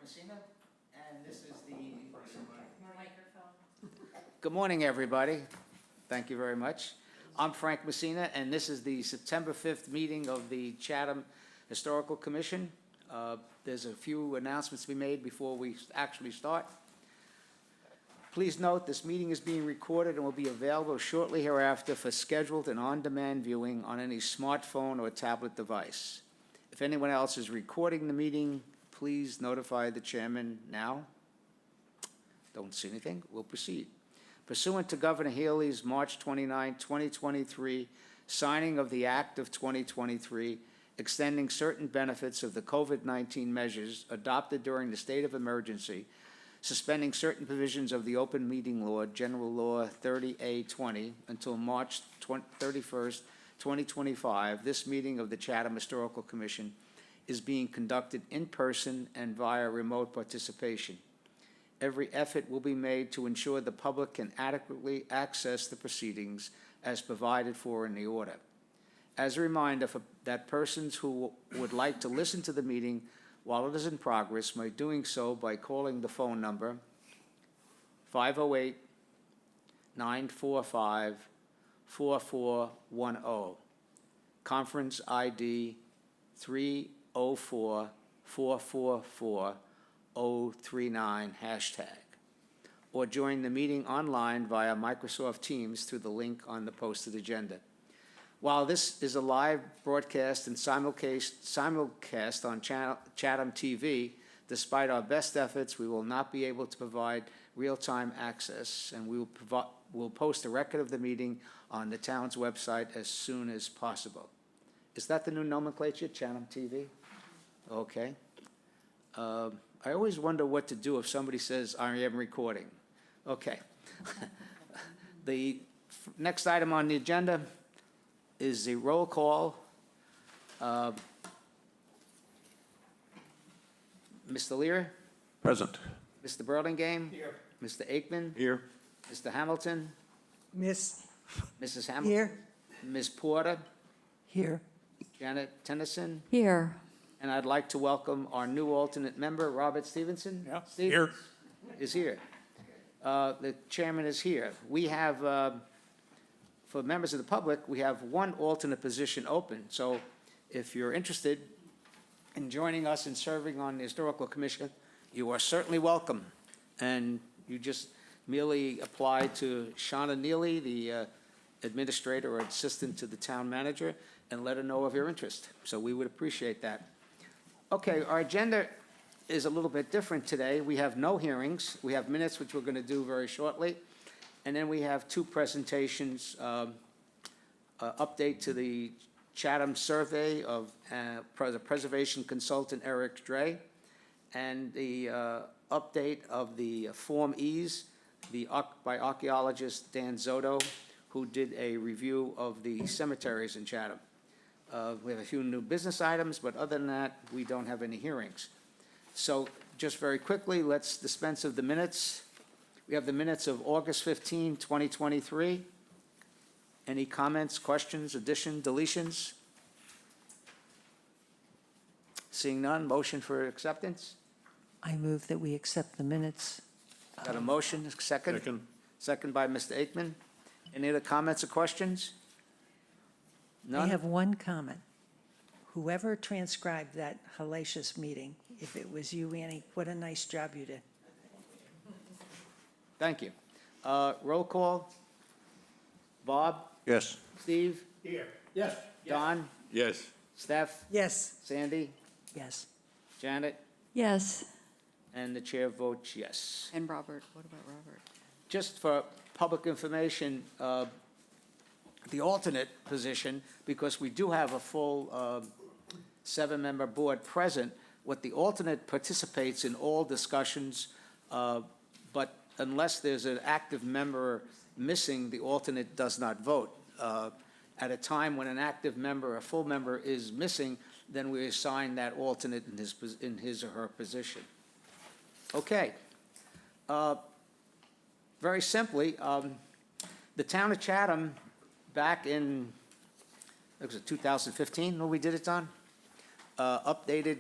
Messina, and this is the... Microphone. Good morning, everybody. Thank you very much. I'm Frank Messina, and this is the September 5th meeting of the Chatham Historical Commission. There's a few announcements to be made before we actually start. Please note this meeting is being recorded and will be available shortly hereafter for scheduled and on-demand viewing on any smartphone or tablet device. If anyone else is recording the meeting, please notify the chairman now. Don't see anything. We'll proceed. Pursuant to Governor Healy's March 29, 2023 signing of the Act of 2023 extending certain benefits of the COVID-19 measures adopted during the state of emergency, suspending certain provisions of the Open Meeting Law, General Law 30A-20, until March 31st, 2025, this meeting of the Chatham Historical Commission is being conducted in person and via remote participation. Every effort will be made to ensure the public can adequately access the proceedings as provided for in the order. As a reminder that persons who would like to listen to the meeting while it is in progress may doing so by calling the phone number 508-945-4410, conference ID 304-444-039 hashtag, or join the meeting online via Microsoft Teams through the link on the posted agenda. While this is a live broadcast and simulcast on Chatham TV, despite our best efforts, we will not be able to provide real-time access, and we will post a record of the meeting on the town's website as soon as possible. Is that the new nomenclature, Chatham TV? Okay. I always wonder what to do if somebody says, I am recording. Okay. The next item on the agenda is the roll call. Mr. Lear? Present. Mr. Burlingame? Here. Mr. Aikman? Here. Mr. Hamilton? Miss. Mrs. Hamilton? Here. Ms. Porter? Here. Janet Tennyson? Here. And I'd like to welcome our new alternate member, Robert Stevenson. Yeah, Stevens here. is here. The chairman is here. We have, for members of the public, we have one alternate position open. So if you're interested in joining us and serving on the Historical Commission, you are certainly welcome. And you just merely apply to Shauna Neely, the administrator or assistant to the town manager, and let her know of your interest. So we would appreciate that. Okay, our agenda is a little bit different today. We have no hearings. We have minutes, which we're going to do very shortly. And then we have two presentations, update to the Chatham survey of the preservation consultant Eric Dre, and the update of the Form Es by archaeologist Dan Zotto, who did a review of the cemeteries in Chatham. We have a few new business items, but other than that, we don't have any hearings. So just very quickly, let's dispense of the minutes. We have the minutes of August 15, 2023. Any comments, questions, additions, deletions? Seeing none, motion for acceptance? I move that we accept the minutes. Got a motion, second? Second. Second by Mr. Aikman. Any other comments or questions? I None? have one comment. Whoever transcribed that hellacious meeting, if it was you, Annie, what a nice job you did. Thank you. Roll call. Bob? Yes. Steve? Here. Yes. Don? Yes. Steph? Yes. Sandy? Yes. Janet? Yes. And the chair votes yes. And Robert, what about Robert? Just for public information, the alternate position, because we do have a full seven-member board present, what the alternate participates in all discussions, but unless there's an active member missing, the alternate does not vote. At a time when an active member, a full member is missing, then we assign that alternate in his or her position. Okay. Very simply, the town of Chatham, back in, it was 2015 when we did it, Don? Updated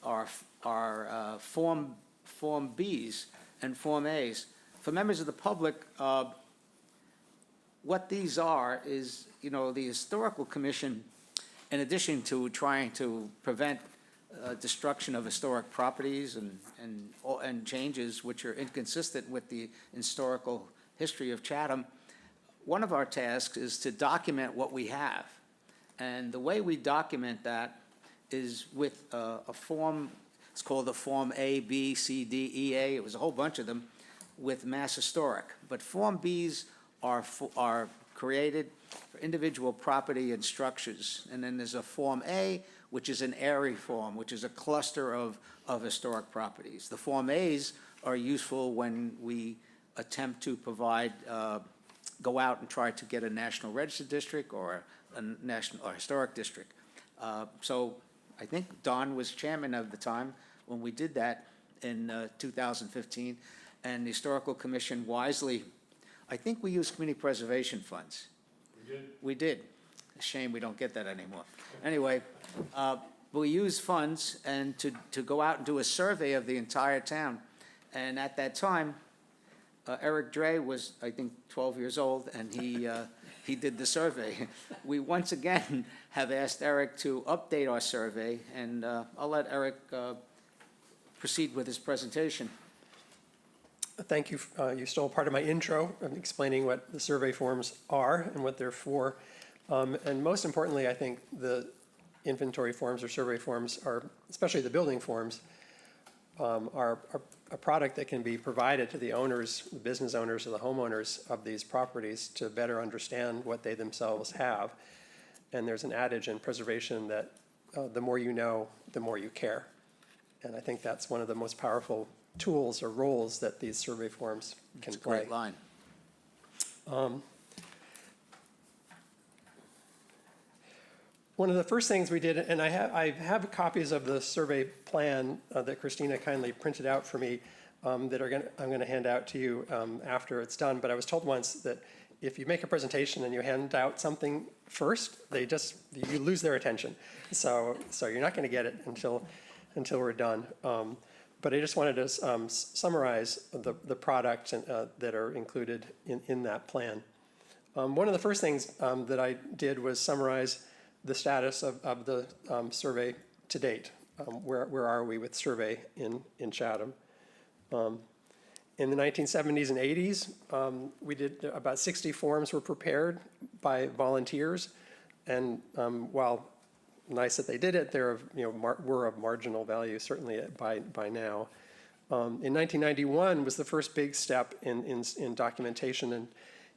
our Form Bs and Form As. For members of the public, what these are is, the Historical Commission, in addition to trying to prevent destruction of historic properties and changes which are inconsistent with the historical history of Chatham, one of our tasks is to document what we have. And the way we document that is with a form. It's called the Form A, B, C, D, E, A. It was a whole bunch of them with Mass Historic. But Form Bs are created for individual property and structures. And then there's a Form A, which is an area form, which is a cluster of historic properties. The Form As are useful when we attempt to provide, go out and try to get a National Register District or a national or historic district. So I think Don was chairman of the time when we did that in 2015, and the Historical Commission wisely, I think we used community preservation funds. We did. We did. A shame we don't get that anymore. Anyway, we used funds and to go out and do a survey of the entire town. And at that time, Eric Dre was, I think, 12 years old, and he did the survey. We once again have asked Eric to update our survey, and I'll let Eric proceed with his presentation. Thank you. You stole part of my intro of explaining what the survey forms are and what they're for. And most importantly, I think the inventory forms or survey forms are, especially the building forms, are a product that can be provided to the owners, the business owners or the homeowners of these properties to better understand what they themselves have. And there's an adage in preservation that the more you know, the more you care. And I think that's one of the most powerful tools or roles that these survey forms can play. Great line. One of the first things we did, and I have copies of the survey plan that Christina kindly printed out for me that I'm going to hand out to you after it's done. But I was told once that if you make a presentation and you hand out something first, you lose their attention. So you're not going to get it until we're done. But I just wanted to summarize the products that are included in that plan. One of the first things that I did was summarize the status of the survey to date. Where are we with survey in Chatham? In the 1970s and 80s, we did about 60 forms were prepared by volunteers, and while nice that they did it, they're were of marginal value certainly by now. In 1991 was the first big step in documentation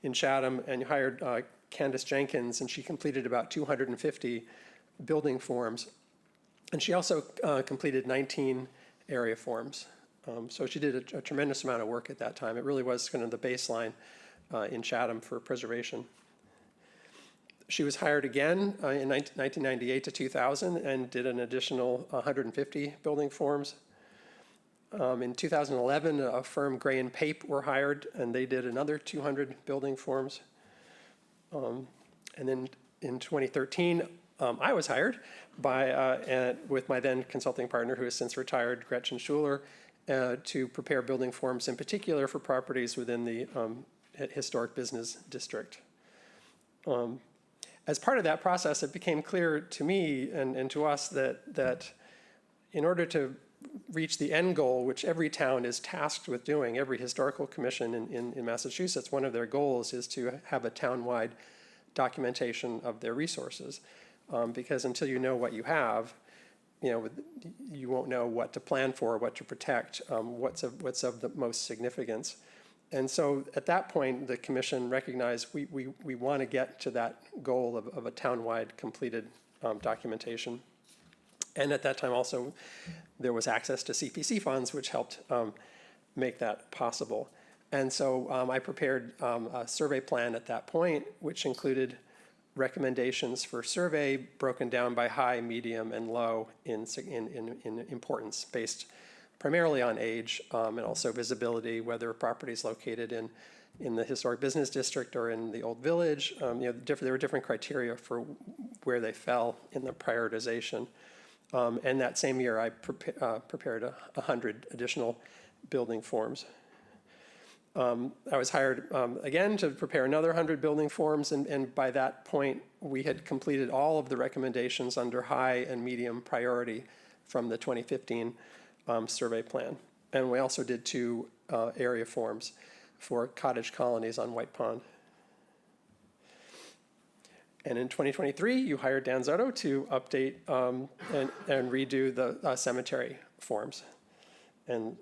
in Chatham, and you hired Candace Jenkins, and she completed about 250 building forms. And she also completed 19 area forms. So she did a tremendous amount of work at that time. It really was kind of the baseline in Chatham for preservation. She was hired again in 1998 to 2000 and did an additional 150 building forms. In 2011, a firm, Gray and Pape, were hired, and they did another 200 building forms. And then in 2013, I was hired with my then consulting partner, who has since retired, Gretchen Schuler, to prepare building forms in particular for properties within the historic business district. As part of that process, it became clear to me and to us that in order to reach the end goal, which every town is tasked with doing, every historical commission in Massachusetts, one of their goals is to have a town-wide documentation of their resources. Because until you know what you have, you won't know what to plan for, what to protect, what's of the most significance. And so at that point, the commission recognized we want to get to that goal of a town-wide completed documentation. And at that time also, there was access to CPC funds, which helped make that possible. And so I prepared a survey plan at that point, which included recommendations for survey broken down by high, medium, and low in importance, based primarily on age and also visibility, whether a property is located in the historic business district or in the old village. There were different criteria for where they fell in the prioritization. And that same year, I prepared 100 additional building forms. I was hired again to prepare another 100 building forms, and by that point, we had completed all of the recommendations under high and medium priority from the 2015 survey plan. And we also did 2 area forms for cottage colonies on White Pond. And in 2023, you hired Dan Zotto to update and redo the cemetery forms. And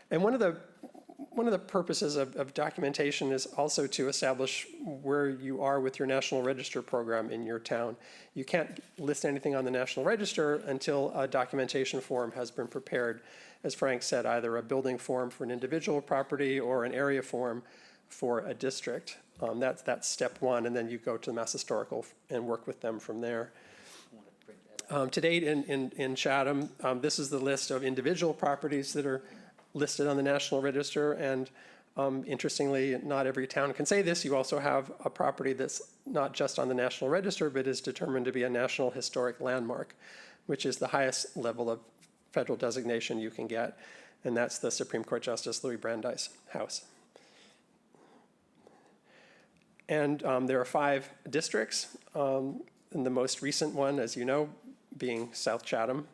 one of the purposes of documentation is also to establish where you are with your National Register program in your town. You can't list anything on the National Register until a documentation form has been prepared. As Frank said, either a building form for an individual property or an area form for a district. That's step 1, and then you go to the Mass Historical and work with them from there. To date in Chatham, this is the list of individual properties that are listed on the National Register, and interestingly, not every town can say this. You also have a property that's not just on the National Register, but is determined to be a National Historic Landmark, which is the highest level of federal designation you can get, and that's the Supreme Court Justice Louis Brandeis House. And there are 5 districts, and the most recent one, as you know, being South Chatham.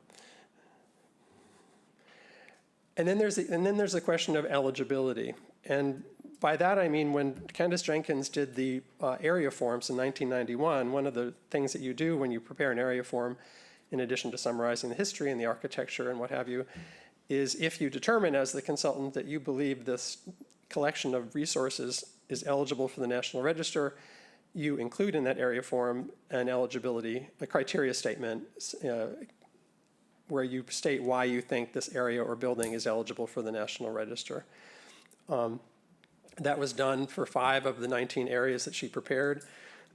And then there's the question of eligibility. And by that I mean when Candace Jenkins did the area forms in 1991, one of the things that you do when you prepare an area form, in addition to summarizing the history and the architecture and what have you, is if you determine as the consultant that you believe this collection of resources is eligible for the National Register, you include in that area form an eligibility, a criteria statement where you state why you think this area or building is eligible for the National Register. That was done for 5 of the 19 areas that she prepared,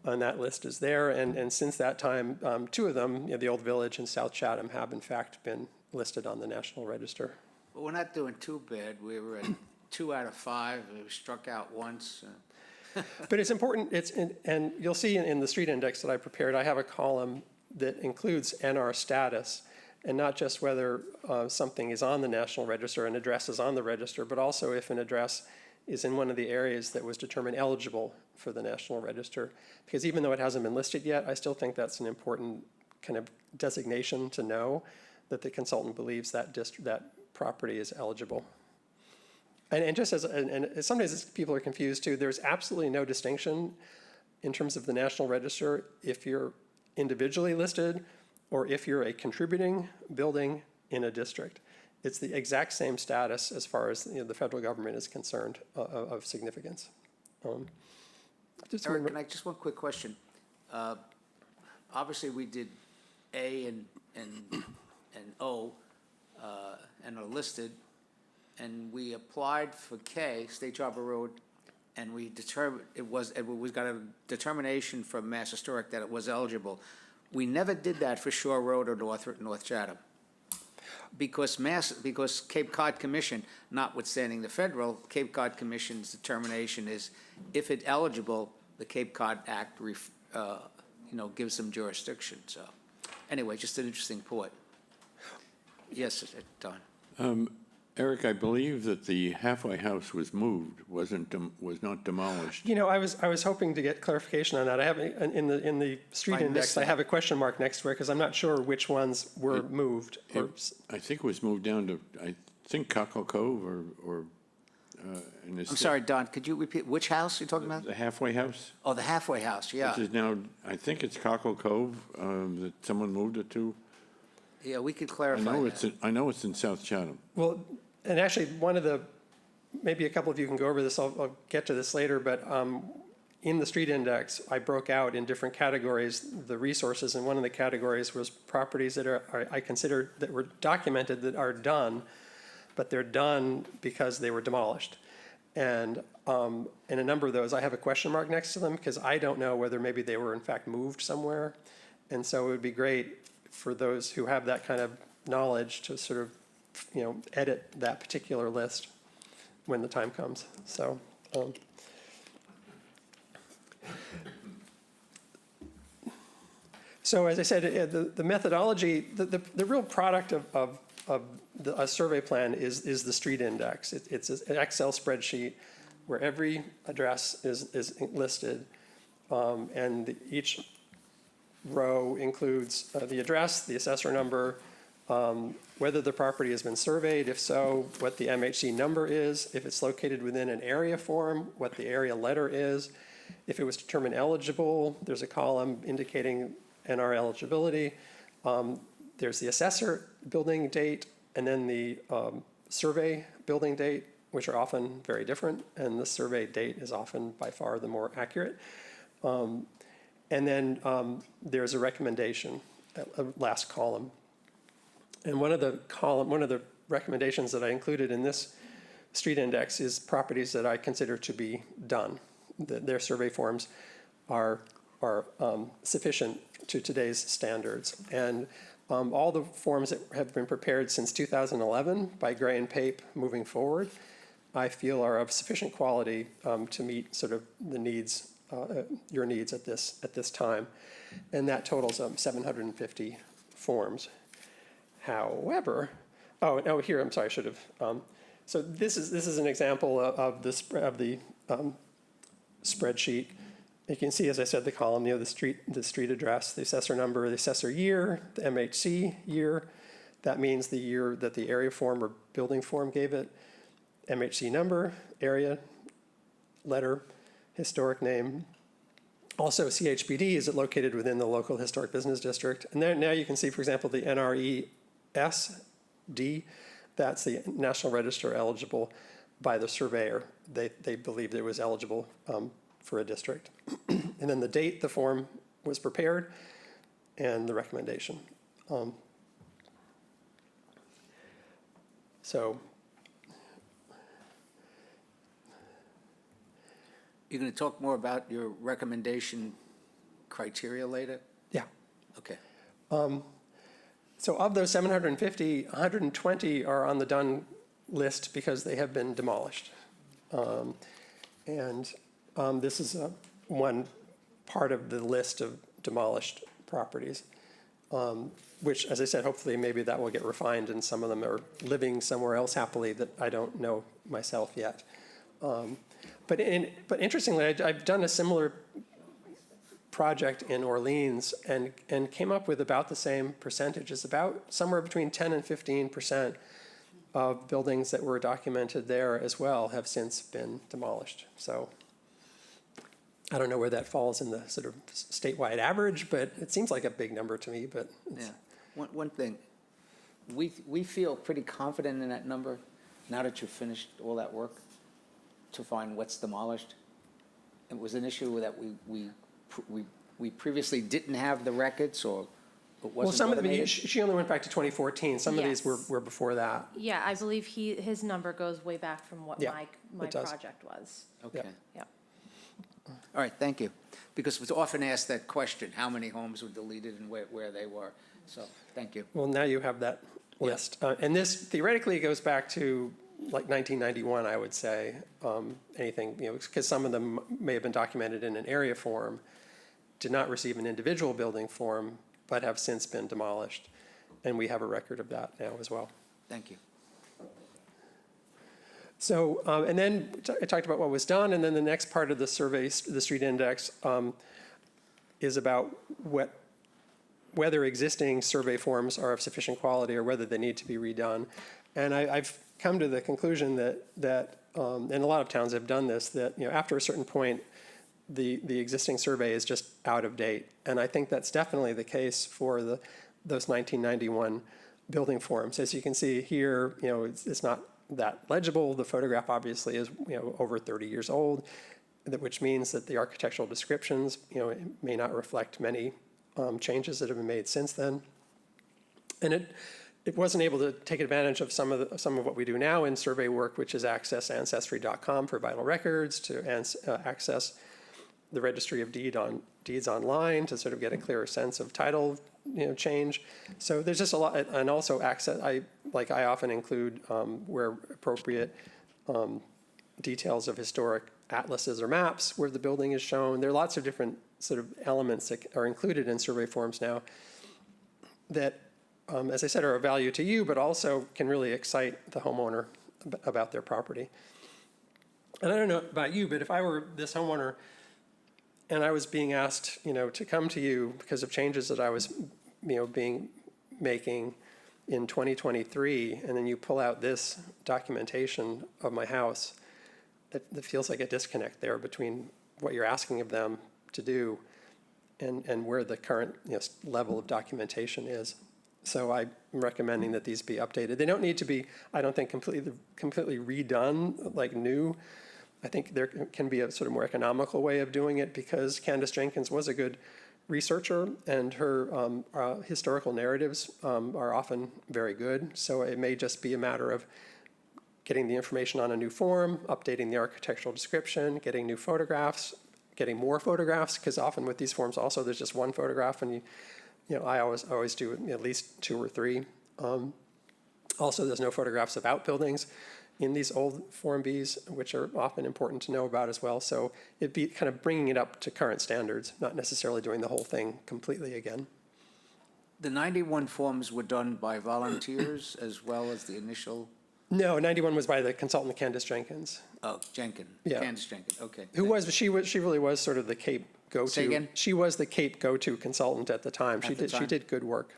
and that list is there. And since that time, 2 of them, the Old Village and South Chatham, have in fact been listed on the National Register. But we're not doing too bad. We were at 2 out of 5. We were struck out once. But it's important, and you'll see in the street index that I prepared, I have a column that includes NR status, and not just whether something is on the National Register, an address is on the register, but also if an address is in one of the areas that was determined eligible for the National Register. Because even though it hasn't been listed yet, I still think that's an important kind of designation to know that the consultant believes that property is eligible. And just and sometimes people are confused too, there's absolutely no distinction in terms of the National Register if you're individually listed or if you're a contributing building in a district. It's the exact same status as far as the federal government is concerned of significance. Eric, can I just one quick question? Obviously, we did A and O and are listed, and we applied for K, State Harbor Road, and we determined we got a determination from Mass Historic that it was eligible. We never did that for Shore Road or North Chatham. Because Cape Cod Commission, notwithstanding the federal, Cape Cod Commission's determination is if it's eligible, the Cape Cod Act, gives them jurisdiction. So, anyway, just an interesting point. Yes, Don. Eric, I believe that the halfway house was moved, was not demolished. I was hoping to get clarification on that. I have in the street index, I have a question mark next to it because I'm not sure which ones were moved. I think it was moved down to, I think Cockle Cove or in this. I'm sorry, Don, could you repeat, which house you're talking about? The halfway house. Oh, the halfway house, yeah. Which is now, I think it's Cockle Cove that someone moved it to. Yeah, we could clarify that. I know it's in South Chatham. Well, and actually, maybe a couple of you can go over this, I'll get to this later, but in the street index, I broke out in different categories the resources, and one of the categories was properties that I consider that were documented that are done, but they're done because they were demolished. And in a number of those, I have a question mark next to them because I don't know whether maybe they were in fact moved somewhere. And so it would be great for those who have that kind of knowledge to sort of edit that particular list when the time comes. So, So as I said, the methodology, the real product of a survey plan is the street index. It's an Excel spreadsheet where every address is listed, and each row includes the address, the assessor number, whether the property has been surveyed, if so, what the MHC number is, if it's located within an area form, what the area letter is. If it was determined eligible, there's a column indicating NR eligibility. There's the assessor building date, and then the survey building date, which are often very different, and the survey date is often by far the more accurate. And then there's a recommendation, a last column. And one of the recommendations that I included in this street index is properties that I consider to be done. Their survey forms are sufficient to today's standards. And all the forms that have been prepared since 2011 by Gray and Pape moving forward, I feel are of sufficient quality to meet sort of the needs, your needs at this time. And that totals 750 forms. However, here, I'm sorry, I should have. So this is an example of the spreadsheet. You can see, as I said, the column, the street address, the assessor number, the assessor year, the MHC year. That means the year that the area form or building form gave it. MHC number, area, letter, historic name. Also, CHBD, is it located within the local historic business district? And then now you can see, for example, the NRESD, that's the National Register eligible by the surveyor. They believed it was eligible for a district. And then the date the form was prepared and the recommendation. So You're going to talk more about your recommendation criteria later? yeah. Okay. So of those 750, 120 are on the done list because they have been demolished. This is one part of the list of demolished properties, which, as I said, hopefully maybe that will get refined and some of them are living somewhere else happily that I don't know myself yet. But interestingly, I've done a similar project in Orleans and came up with about the same percentages, about somewhere between 10 and 15% of buildings that were documented there as well have since been demolished. So I don't know where that falls in the sort of statewide average, but it seems like a big number to me. But Yeah. One thing, we feel pretty confident in that number now that you've finished all that work to find what's demolished. It was an issue that we previously didn't have the records, or it wasn't well, some of them, automated? she only went back to 2014. Some of these Yes. were before that. Yeah, I believe his number goes way back from what Yeah, my it does. project was. Okay. Yeah. All right, thank you. Because it was often asked that question, how many homes were deleted and where they were. So, thank you. Well, now you have that list. And this theoretically goes back to like 1991, I would say. Anything, because some of them may have been documented in an area form, did not receive an individual building form, but have since been demolished. And we have a record of that now as well. Thank you. So, and then I talked about what was done, and then the next part of the survey, the street index, is about whether existing survey forms are of sufficient quality or whether they need to be redone. And I've come to the conclusion that and a lot of towns have done this, that after a certain point, the existing survey is just out of date. And I think that's definitely the case for those 1991 building forms. As you can see here, it's not that legible. The photograph obviously is over 30 years old, which means that the architectural descriptions may not reflect many changes that have been made since then. And it wasn't able to take advantage of some of what we do now in survey work, which is access ancestry.com for vital records, to access the registry of deeds online to sort of get a clearer sense of title change. So there's just a lot, and also access. I often include where appropriate details of historic atlases or maps where the building is shown. There are lots of different sort of elements that are included in survey forms now that, as I said, are of value to you, but also can really excite the homeowner about their property. And I don't know about you, but if I were this homeowner and I was being asked, to come to you because of changes that I was, making in 2023, and then you pull out this documentation of my house, it feels like a disconnect there between what you're asking of them to do and where the current level of documentation is. So I'm recommending that these be updated. They don't need to be, I don't think, completely redone, like new. I think there can be a sort of more economical way of doing it because Candace Jenkins was a good researcher and her historical narratives are often very good. So it may just be a matter of getting the information on a new form, updating the architectural description, getting new photographs, getting more photographs, because often with these forms also there's just one photograph and I always do at least 2 or 3. Also, there's no photographs of outbuildings in these old Form Bs, which are often important to know about as well. So it'd be kind of bringing it up to current standards, not necessarily doing the whole thing completely again. The 91 forms were done by volunteers as well as the initial, No, 91 was by the consultant Candace Jenkins, Jenkins, Yeah. Candace Jenkins, okay. she really was sort of the Cape go-to. Say again? She was the Cape go-to consultant at the time. At the She time. did good work,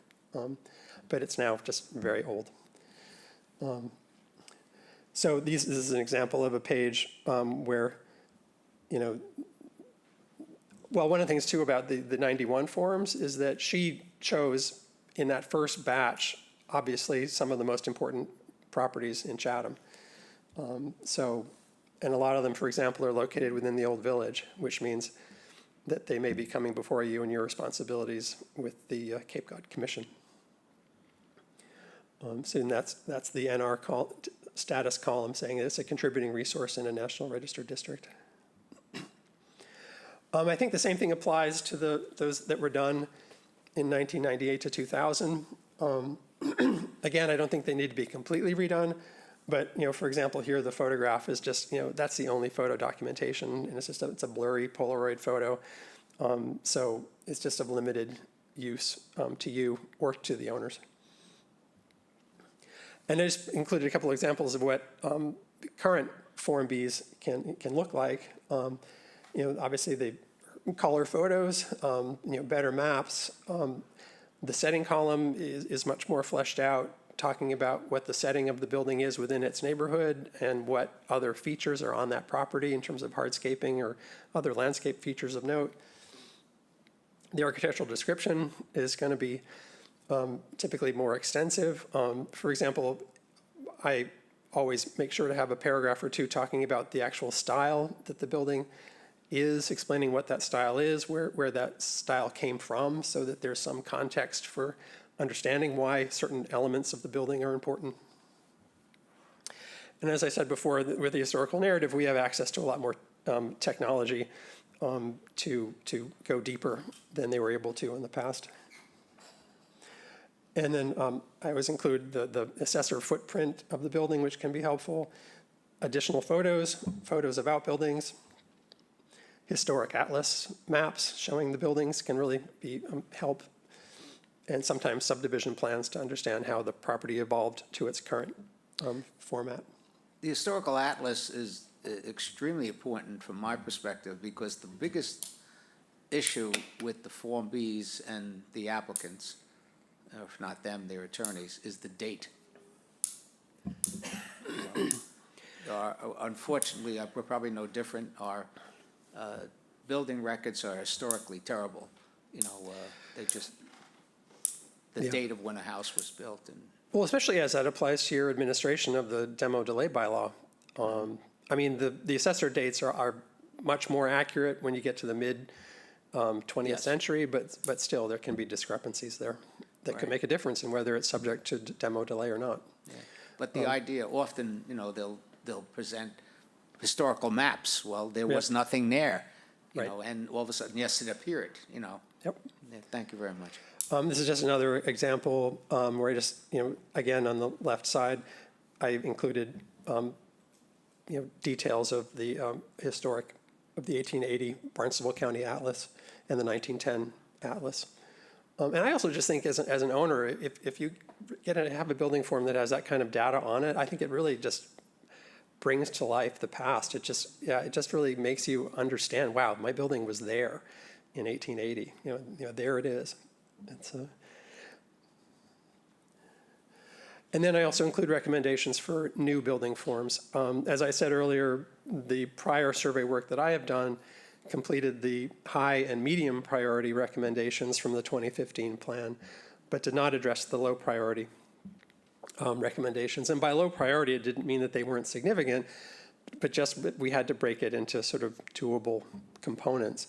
but it's now just very old. So this is an example of a page where, well, one of the things too about the 91 forms is that she chose in that first batch, obviously, some of the most important properties in Chatham. And a lot of them, for example, are located within the old village, which means that they may be coming before you and your responsibilities with the Cape Cod Commission. So that's the NR status column saying it's a contributing resource in a National Register district. I think the same thing applies to those that were done in 1998 to 2000. Again, I don't think they need to be completely redone, but for example, here the photograph is just that's the only photo documentation, and it's a blurry Polaroid photo, so it's just of limited use to you or to the owners. And I just included a couple of examples of what current Form Bs can look like. Obviously they color photos, better maps. The setting column is much more fleshed out, talking about what the setting of the building is within its neighborhood and what other features are on that property in terms of hardscaping or other landscape features of note. The architectural description is going to be typically more extensive. For example, I always make sure to have a paragraph or 2 talking about the actual style that the building is, explaining what that style is, where that style came from, so that there's some context for understanding why certain elements of the building are important. And as I said before, with the historical narrative, we have access to a lot more technology to go deeper than they were able to in the past. And then I always include the assessor footprint of the building, which can be helpful. Additional photos of outbuildings. Historic atlas maps showing the buildings can really be help. And sometimes subdivision plans to understand how the property evolved to its current format. The historical atlas is extremely important from my perspective because the biggest issue with the Form Bs and the applicants, if not them, their attorneys, is the date. Unfortunately, we're probably no different. Our building records are historically terrible. They just, the date of when a house was built. And Well, especially as that applies to your administration of the demo delay bylaw. I mean, the assessor dates are much more accurate when you get to the mid 20th Yes. century, but still there can be discrepancies there that Right. can make a difference in whether it's subject to demo delay or not. But the idea, often, they'll present historical maps. Well, there was nothing there, Right. and all of a sudden, yes, it appeared, Yep. Yeah, thank you very much. This is just another example where I just, again, on the left side, I included details of the historic, of the 1880 Barnstable County Atlas and the 1910 Atlas. And I also just think as an owner, if you have a building form that has that kind of data on it, I think it really just brings to life the past. It just really makes you understand, wow, my building was there in 1880. There it is. And then I also include recommendations for new building forms. As I said earlier, the prior survey work that I have done completed the high and medium priority recommendations from the 2015 plan, but did not address the low priority recommendations. And by low priority, it didn't mean that they weren't significant, but just we had to break it into sort of doable components.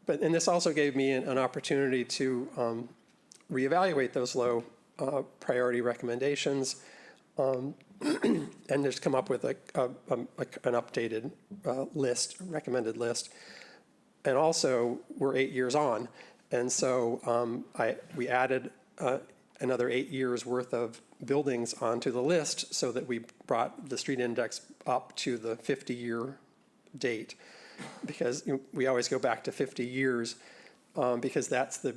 And this also gave me an opportunity to reevaluate those low priority recommendations and just come up with an updated recommended list. And also, we're 8 years on, and so we added another 8 years worth of buildings onto the list so that we brought the street index up to the 50-year date, because we always go back to 50 years because that's the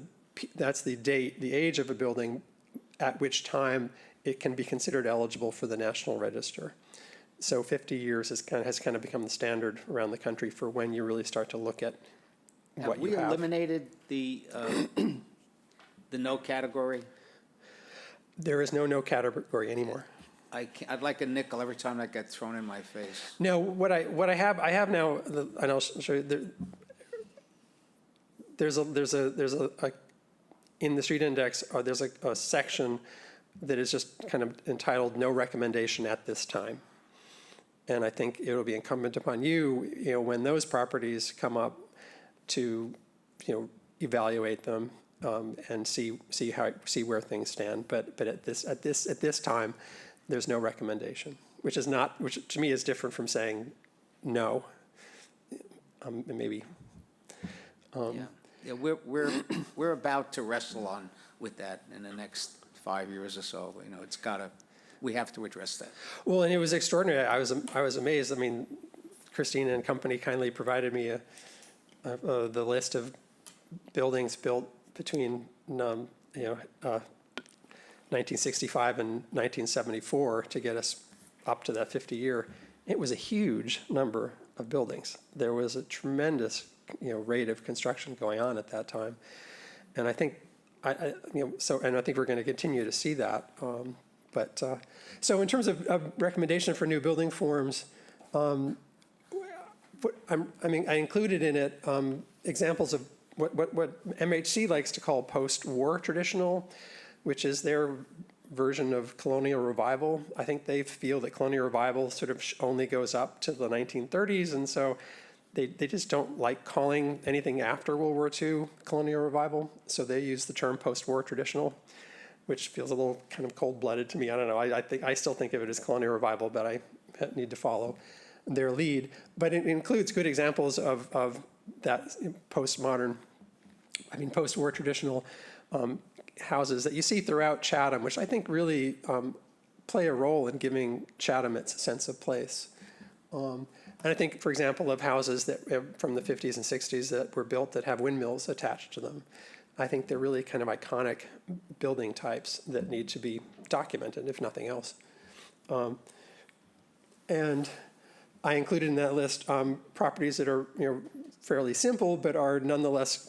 date, the age of a building at which time it can be considered eligible for the National Register. So 50 years has kind of become the standard around the country for when you really start to look at what you have. Have we eliminated the no category? There is no category anymore. I'd like a nickel every time that gets thrown in my face. No, what I have now, and I'll show you. There's a in the street index. There's a section that is just kind of entitled "No recommendation at this time," and I think it will be incumbent upon you, when those properties come up, to evaluate them and see where things stand. But at this time, there's no recommendation, which to me is different from saying no. Maybe. Yeah, we're about to wrestle on with that in the next 5 years or so. We have to address that. Well, and it was extraordinary. I was amazed. I mean, Christina and company kindly provided me the list of buildings built between 1965 and 1974 to get us up to that 50-year. It was a huge number of buildings. There was a tremendous rate of construction going on at that time, and I think I think we're going to continue to see that. So in terms of recommendation for new building forms, I included in it examples of what MHC likes to call post-war traditional, which is their version of colonial revival. I think they feel that colonial revival sort of only goes up to the 1930s, and so they just don't like calling anything after World War II colonial revival, so they use the term post-war traditional, which feels a little kind of cold-blooded to me. I don't know. I still think of it as colonial revival, but I need to follow their lead. But it includes good examples of that post-war traditional houses that you see throughout Chatham, which I think really play a role in giving Chatham its sense of place. And I think, for example, of houses that from the 50s and 60s that were built that have windmills attached to them. I think they're really kind of iconic building types that need to be documented, if nothing else. And I included in that list properties that are fairly simple, but are nonetheless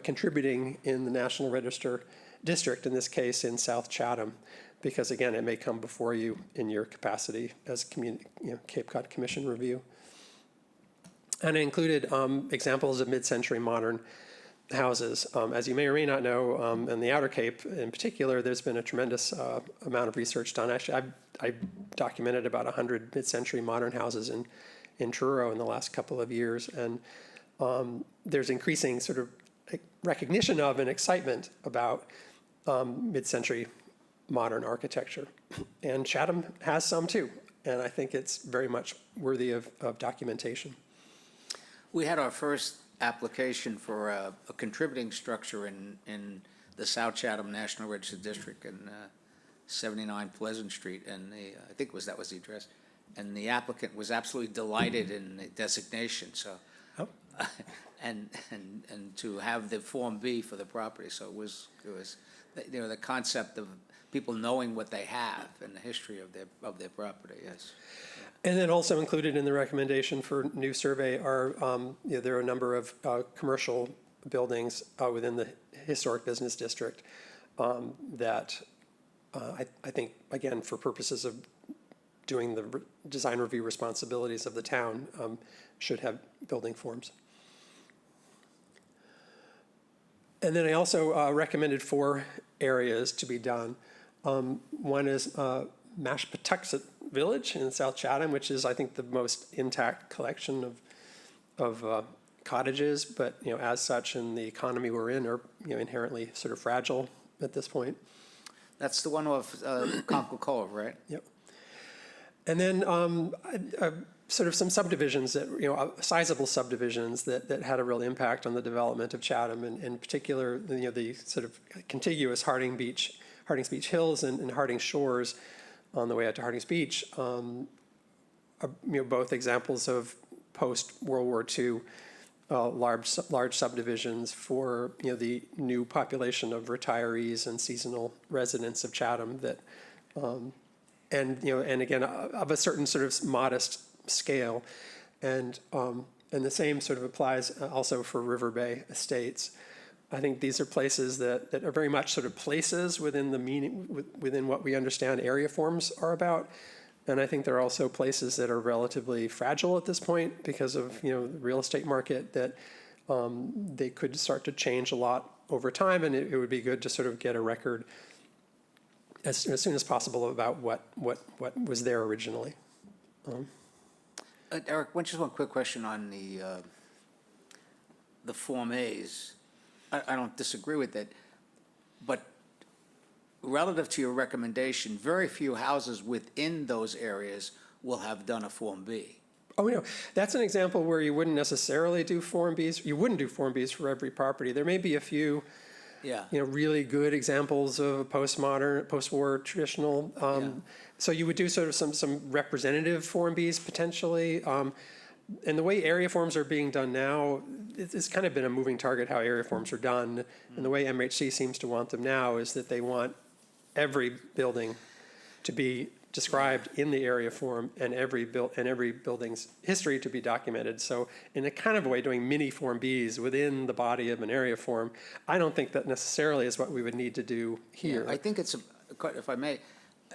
contributing in the National Register district, in this case in South Chatham, because again, it may come before you in your capacity as Cape Cod Commission review. And I included examples of mid-century modern houses. As you may or may not know, in the Outer Cape in particular, there's been a tremendous amount of research done. Actually, I've documented about 100 mid-century modern houses in Truro in the last couple of years. And there's increasing sort of recognition of and excitement about mid-century modern architecture. And Chatham has some too. And I think it's very much worthy of documentation. We had our first application for a contributing structure in the South Chatham National Register District in 79 Pleasant Street, and I think that was the address. and the applicant was absolutely delighted in the designation, so. Oh. And to have the Form B for the property, so it was, you know, the concept of people knowing what they have and the history of their property, yes. And then also included in the recommendation for new survey are, you know, there are a number of commercial buildings within the historic business district that I think, again, for purposes of doing the design review responsibilities of the town, should have building forms. And then I also recommended 4 areas to be done. One is Mashpatuxet Village in South Chatham, which is, I think, the most intact collection of cottages, but, you know, as such, in the economy we're in, are, you know, inherently sort of fragile at this point. That's the one off Conkle Cove, right? Yep. And then sort of some subdivisions that, you know, sizable subdivisions that had a real impact on the development of Chatham, and in particular, you know, the sort of contiguous Hardings Beach Hills and Hardings Shores on the way out to Hardings Beach, are, you know, both examples of post-World War II large subdivisions for, you know, the new population of retirees and seasonal residents of Chatham that, and, you know, and again, of a certain sort of modest scale. And the same sort of applies also for River Bay Estates. I think these are places that are very much sort of places within the meaning, within what we understand area forms are about. And I think there are also places that are relatively fragile at this point because of, you know, the real estate market, that they could start to change a lot over time, and it would be good to sort of get a record as soon as possible about what was there originally. Eric, just one quick question on the Form As. I don't disagree with it, but relative to your recommendation, very few houses within those areas will have done a Form B. Oh, no, that's an example where you wouldn't necessarily do Form Bs. You wouldn't do Form Bs for every property. There may be a few, Yeah. you know, really good examples of postmodern, post-war traditional. So you would do sort of some representative Form Bs potentially. And the way area forms are being done now, it's kind of been a moving target how area forms are done. And the way MHC seems to want them now is that they want every building to be described in the area form, and every building's history to be documented. So in a kind of a way, doing mini Form Bs within the body of an area form, I don't think that necessarily is what we would need to do here. I think it's, if I may,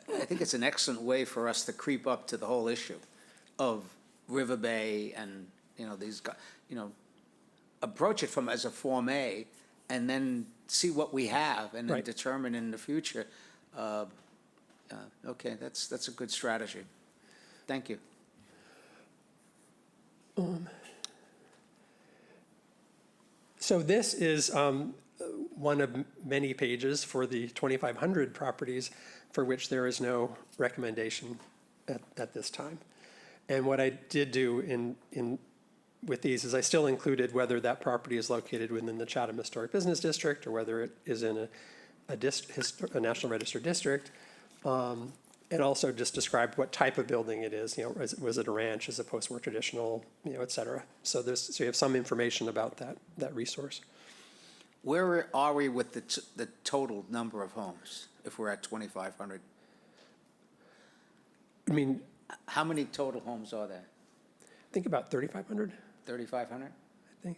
I think it's an excellent way for us to creep up to the whole issue of River Bay and, you know, these, you know, approach it from as a Form A and then see what we have and then Right. determine in the future. Okay, that's a good strategy. Thank you. So this is one of many pages for the 2,500 properties for which there is no recommendation at this time. And what I did do with these is I still included whether that property is located within the Chatham Historic Business District or whether it is in a National Register district. And also just described what type of building it is, you know, was it a ranch, is it post-war traditional, you know, et cetera. So you have some information about that resource. Where are we with the total number of homes, if we're at 2,500? I mean, How many total homes are there? I think about 3,500, 3,500? I think.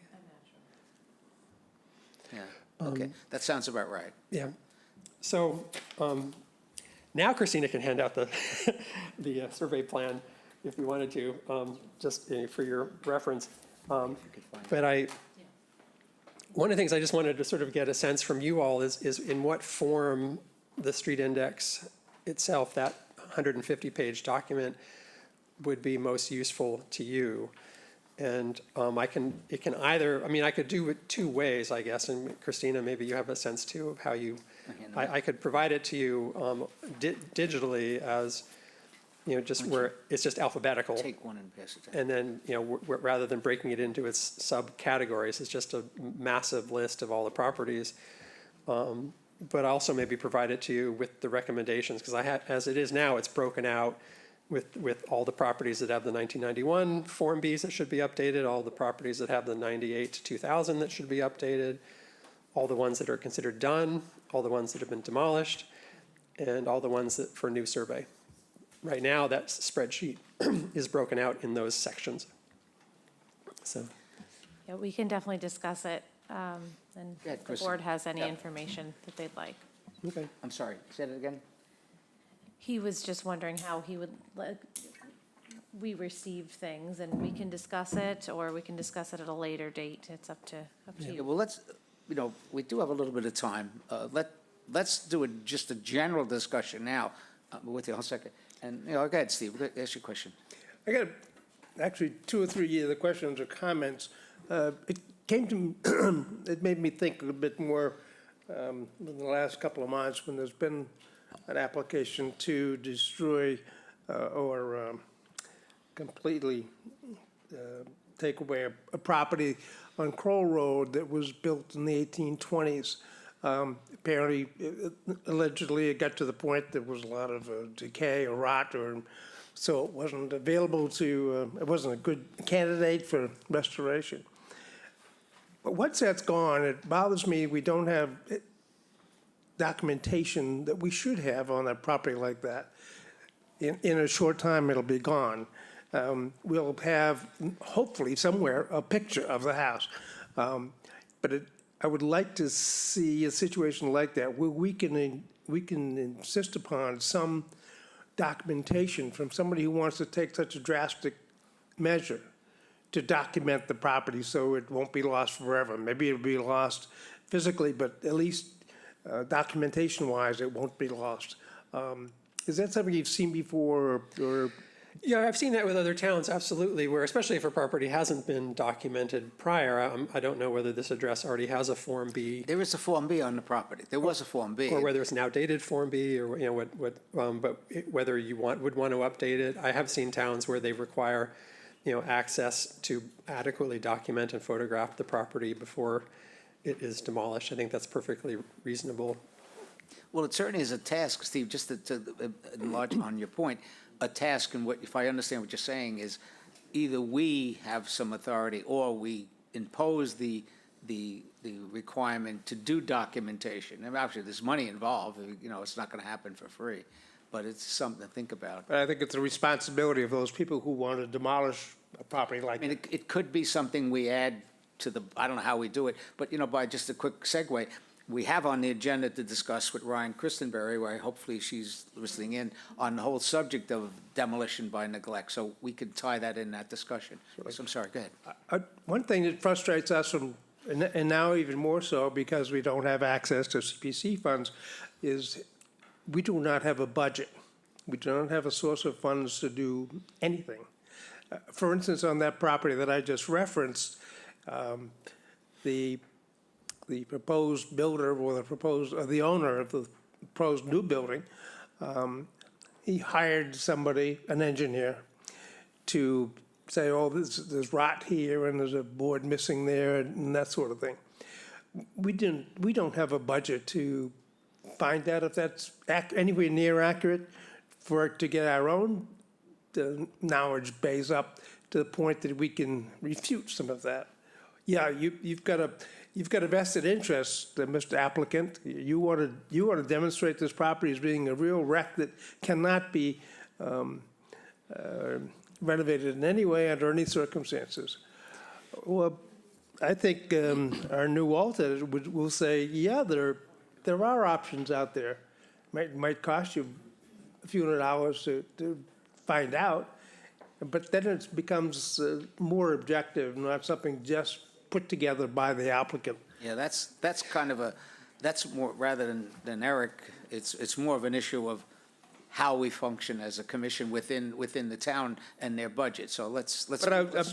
Yeah, okay, that sounds about right. Yeah. So now Christina can hand out the survey plan if we wanted to, just for your reference. But one of the things I just wanted to sort of get a sense from you all is in what form the street index itself, that 150-page document, would be most useful to you. And I could do it 2 ways, I guess, and Christina, maybe you have a sense too of how you, I could provide it to you digitally as, you know, just where it's just alphabetical. Take one and pass it down. And then, you know, rather than breaking it into its subcategories, it's just a massive list of all the properties. But also maybe provide it to you with the recommendations, because as it is now, it's broken out, with all the properties that have the 1991 Form Bs that should be updated, all the properties that have the 98 to 2000 that should be updated, all the ones that are considered done, all the ones that have been demolished, and all the ones that for new survey. Right now, that spreadsheet is broken out in those sections. So, Yeah, we can definitely discuss it, and Yeah, if the Kristen. board has any Yeah. information that they'd like. okay. I'm sorry, say that again? He was just wondering how he would, like, we receive things and we can discuss it, or we can discuss it at a later date. It's up to Yeah, you. well, let's, we do have a little bit of time. Let's do just a general discussion now, with you, hold a second. And, go ahead, Steve, ask your question. I got actually 2 or 3 other questions or comments. It came to, it made me think a little bit more in the last couple of months when there's been an application to destroy or completely take away a property on Kroll Road that was built in the 1820s. Apparently, allegedly, it got to the point there was a lot of decay or rot, or so it wasn't available to, it wasn't a good candidate for restoration. But once that's gone, it bothers me we don't have documentation that we should have on a property like that. In a short time, it'll be gone. We'll have, hopefully, somewhere, a picture of the house. But I would like to see a situation like that where we can insist upon some documentation from somebody who wants to take such a drastic measure to document the property so it won't be lost forever. Maybe it'll be lost physically, but at least documentation-wise, it won't be lost. Is that something you've seen before, or? Yeah, I've seen that with other towns, absolutely, where especially if a property hasn't been documented prior, I don't know whether this address already has a Form B, There is a Form B on the property. There was a Form B. or whether it's an outdated Form B, or, whether you would want to update it. I have seen towns where they require, access to adequately document and photograph the property before it is demolished. I think that's perfectly reasonable. Well, it certainly is a task, Steve, just to enlarge on your point, a task, and if I understand what you're saying, is either we have some authority or we impose the requirement to do documentation. I mean, obviously, there's money involved, it's not going to happen for free, but it's something to think about. But I think it's a responsibility of those people who want to demolish a property like I mean, that. it could be something we add to I don't know how we do it, but, by just a quick segue, we have on the agenda to discuss with Ryan Christenberry, where hopefully she's listening in, on the whole subject of demolition by neglect, so we could tie that in that discussion. So I'm sorry, go ahead. One thing that frustrates us, and now even more so because we don't have access to CPC funds, is we do not have a budget. We don't have a source of funds to do anything. For instance, on that property that I just referenced, the proposed builder or the owner of the proposed new building, he hired somebody, an engineer, to say, oh, there's rot here and there's a board missing there and that sort of thing. We don't have a budget to find out if that's anywhere near accurate for it to get our own knowledge base up to the point that we can refute some of that. Yeah, you've got a vested interest, Mr. Applicant. You want to demonstrate this property as being a real wreck that cannot be renovated in any way under any circumstances. Well, I think our new alternate will say, yeah, there are options out there. Might cost you a few $100 to find out, but then it becomes more objective, not something just put together by the applicant. Yeah, that's kind of that's more, rather than Eric, it's more of an issue of how we function as a commission within the town and their budget. So let's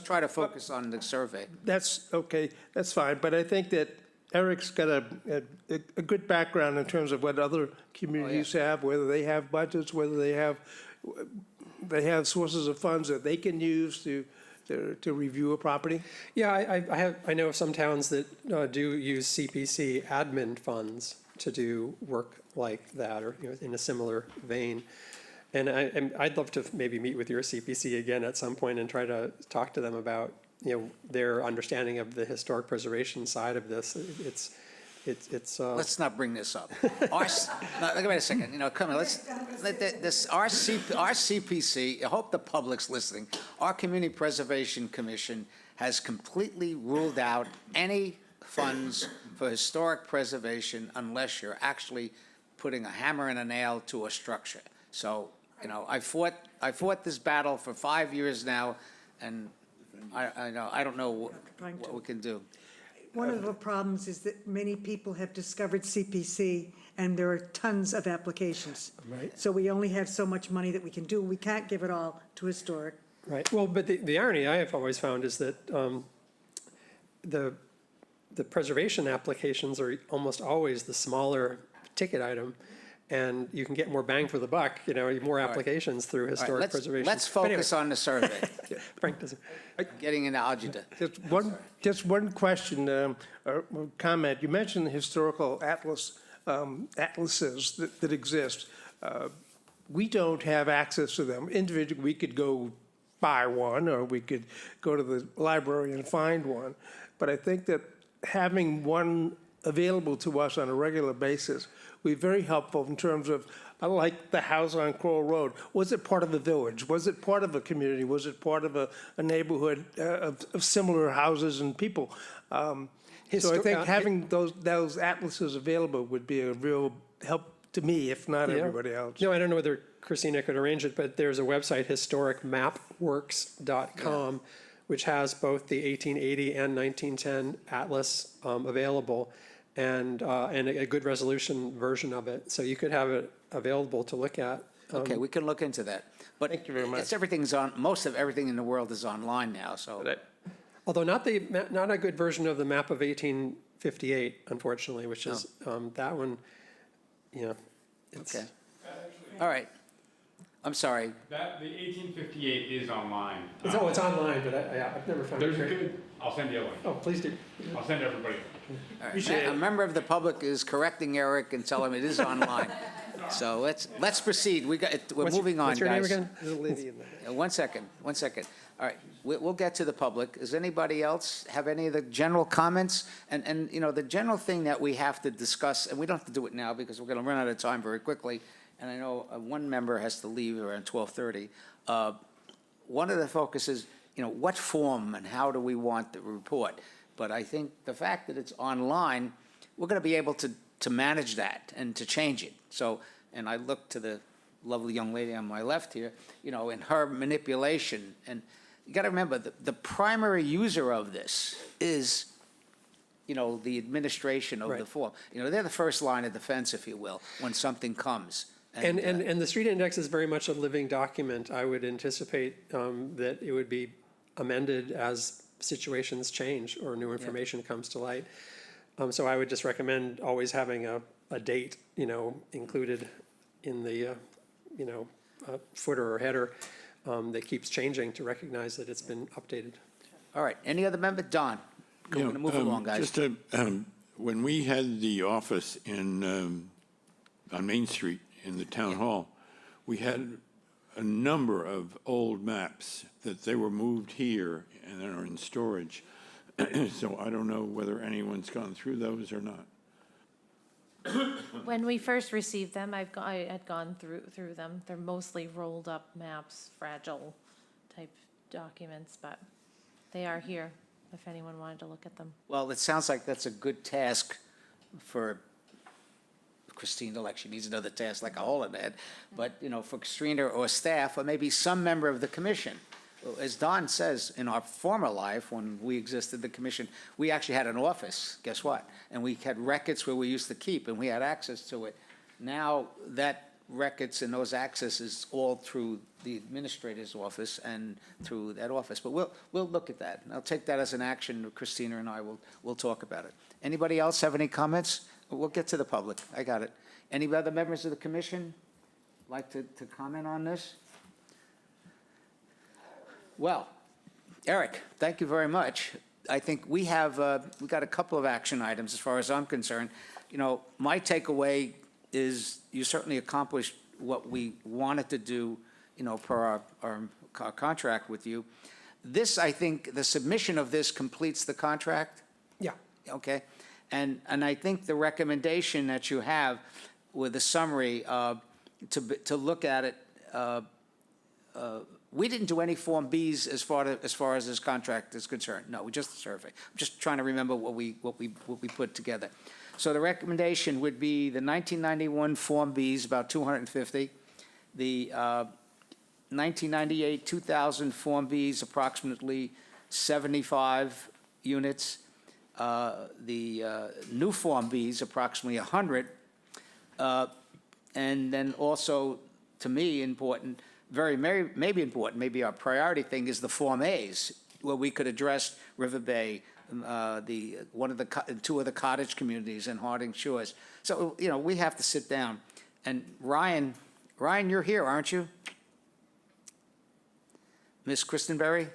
try to focus on the survey. That's okay, that's fine, but I think that Eric's got a good background in terms of what other communities have, whether they have budgets, whether they have sources of funds that they can use to review a property. Yeah, I know of some towns that do use CPC admin funds to do work like that, or in a similar vein. And I'd love to maybe meet with your CPC again at some point and try to talk to them about, their understanding of the historic preservation side of this. Let's not bring this up. No, wait a second, come on, our CPC, I hope the public's listening, our Community Preservation Commission has completely ruled out any funds for historic preservation unless you're actually putting a hammer and a nail to a structure. So, I fought this battle for 5 years now, and I don't know what we can do. One of the problems is that many people have discovered CPC, and there are tons of applications. Right. So we only have so much money that we can do. We can't give it all to historic. Right, well, but the irony I have always found is that the preservation applications are almost always the smaller ticket item, and you can get more bang for the buck, more applications through All right, historic preservation. let's But anyway, focus on the survey, Frank doesn't. getting into algebra. Just one question, or comment. You mentioned the historical atlases that exist. We don't have access to them. Individually, we could go buy one, or we could go to the library and find one. But I think that having one available to us on a regular basis would be very helpful in terms of, like the house on Crowell Road. Was it part of a village? Was it part of a community? Was it part of a neighborhood of similar houses and people? So I think having those atlases available would be a real help to me, if not everybody else. No, I don't know whether Christina could arrange it, but there's a website, historicmapworks.com, which has both the 1880 and 1910 atlas available, and a good resolution version of it. So you could have it available to look at. Okay, we can look into that. But Thank you very much. most of everything in the world is online now, so. Although not a good version of the map of 1858, unfortunately, which is that one, it's. Okay. All right. I'm sorry. The 1858 is online. It's online, but I've never found it. There's a good, I'll send you a link. Oh, please do. I'll send everybody. All right. A member of the public is correcting Eric and telling him it is online. So let's proceed. We're moving on, What's your name guys. again? There's a lady in there. One second. All right, we'll get to the public. Does anybody else have any of the general comments? And the general thing that we have to discuss, and we don't have to do it now because we're going to run out of time very quickly, and I know one member has to leave around 12:30. One of the focuses, what form and how do we want the report? But I think the fact that it's online, we're going to be able to manage that and to change it. So, and I look to the lovely young lady on my left here, in her manipulation. And you got to remember, the primary user of this is, the administration of the Right. form. They're the first line of defense, if you will, when something comes. And the street index is very much a living document. I would anticipate that it would be amended as situations change or new information comes to light. So I would just recommend always having a date, included in the, footer or header that keeps changing to recognize that it's been updated. All right, any other member? Don, we're going to move along, guys. Just when we had the office on Main Street in the town hall, we had a number of old maps that they were moved here and are in storage. So I don't know whether anyone's gone through those or not. When we first received them, I had gone through them. They're mostly rolled up maps, fragile type documents, but they are here if anyone wanted to look at them. Well, it sounds like that's a good task for Christina, like she needs another task like a hole in the head. But, for Christina or staff, or maybe some member of the commission. As Don says, in our former life, when we existed, the commission, we actually had an office, guess what? And we had records where we used to keep, and we had access to it. Now, that records and those accesses all through the administrator's office and through that office. But we'll look at that. And I'll take that as an action. Christina and I will talk about it. Anybody else have any comments? We'll get to the public. I got it. Any other members of the commission like to comment on this? Well, Eric, thank you very much. I think we got a couple of action items as far as I'm concerned. My takeaway is you certainly accomplished what we wanted to do, per our contract with you. This, I think, the submission of this completes the contract, Yeah. okay? And I think the recommendation that you have with the summary, to look at it, we didn't do any Form Bs as far as this contract is concerned. No, we just a survey. I'm just trying to remember what we put together. So the recommendation would be the 1991 Form Bs, about 250. The 1998, 2000 Form Bs, approximately 75 units. The new Form Bs, approximately 100. And then also, to me, important, maybe important, maybe our priority thing is the Form As, where we could address River Bay, two of the cottage communities in Harding Shores. So, we have to sit down. And Ryan, you're here, aren't you? Ms. Christenberry?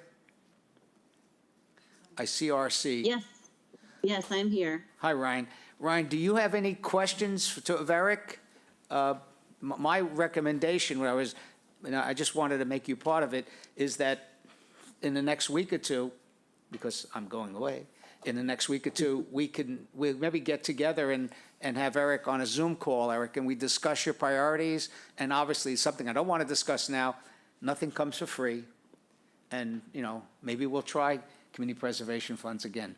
ICRC. Yes, I'm here. Hi, Ryan. Ryan, do you have any questions of Eric? My recommendation, I just wanted to make you part of it, is that in the next week or two, because I'm going away, in the next week or two, we'll maybe get together and have Eric on a Zoom call, Eric, and we discuss your priorities. And obviously, something I don't want to discuss now, nothing comes for free. And, maybe we'll try community preservation funds again,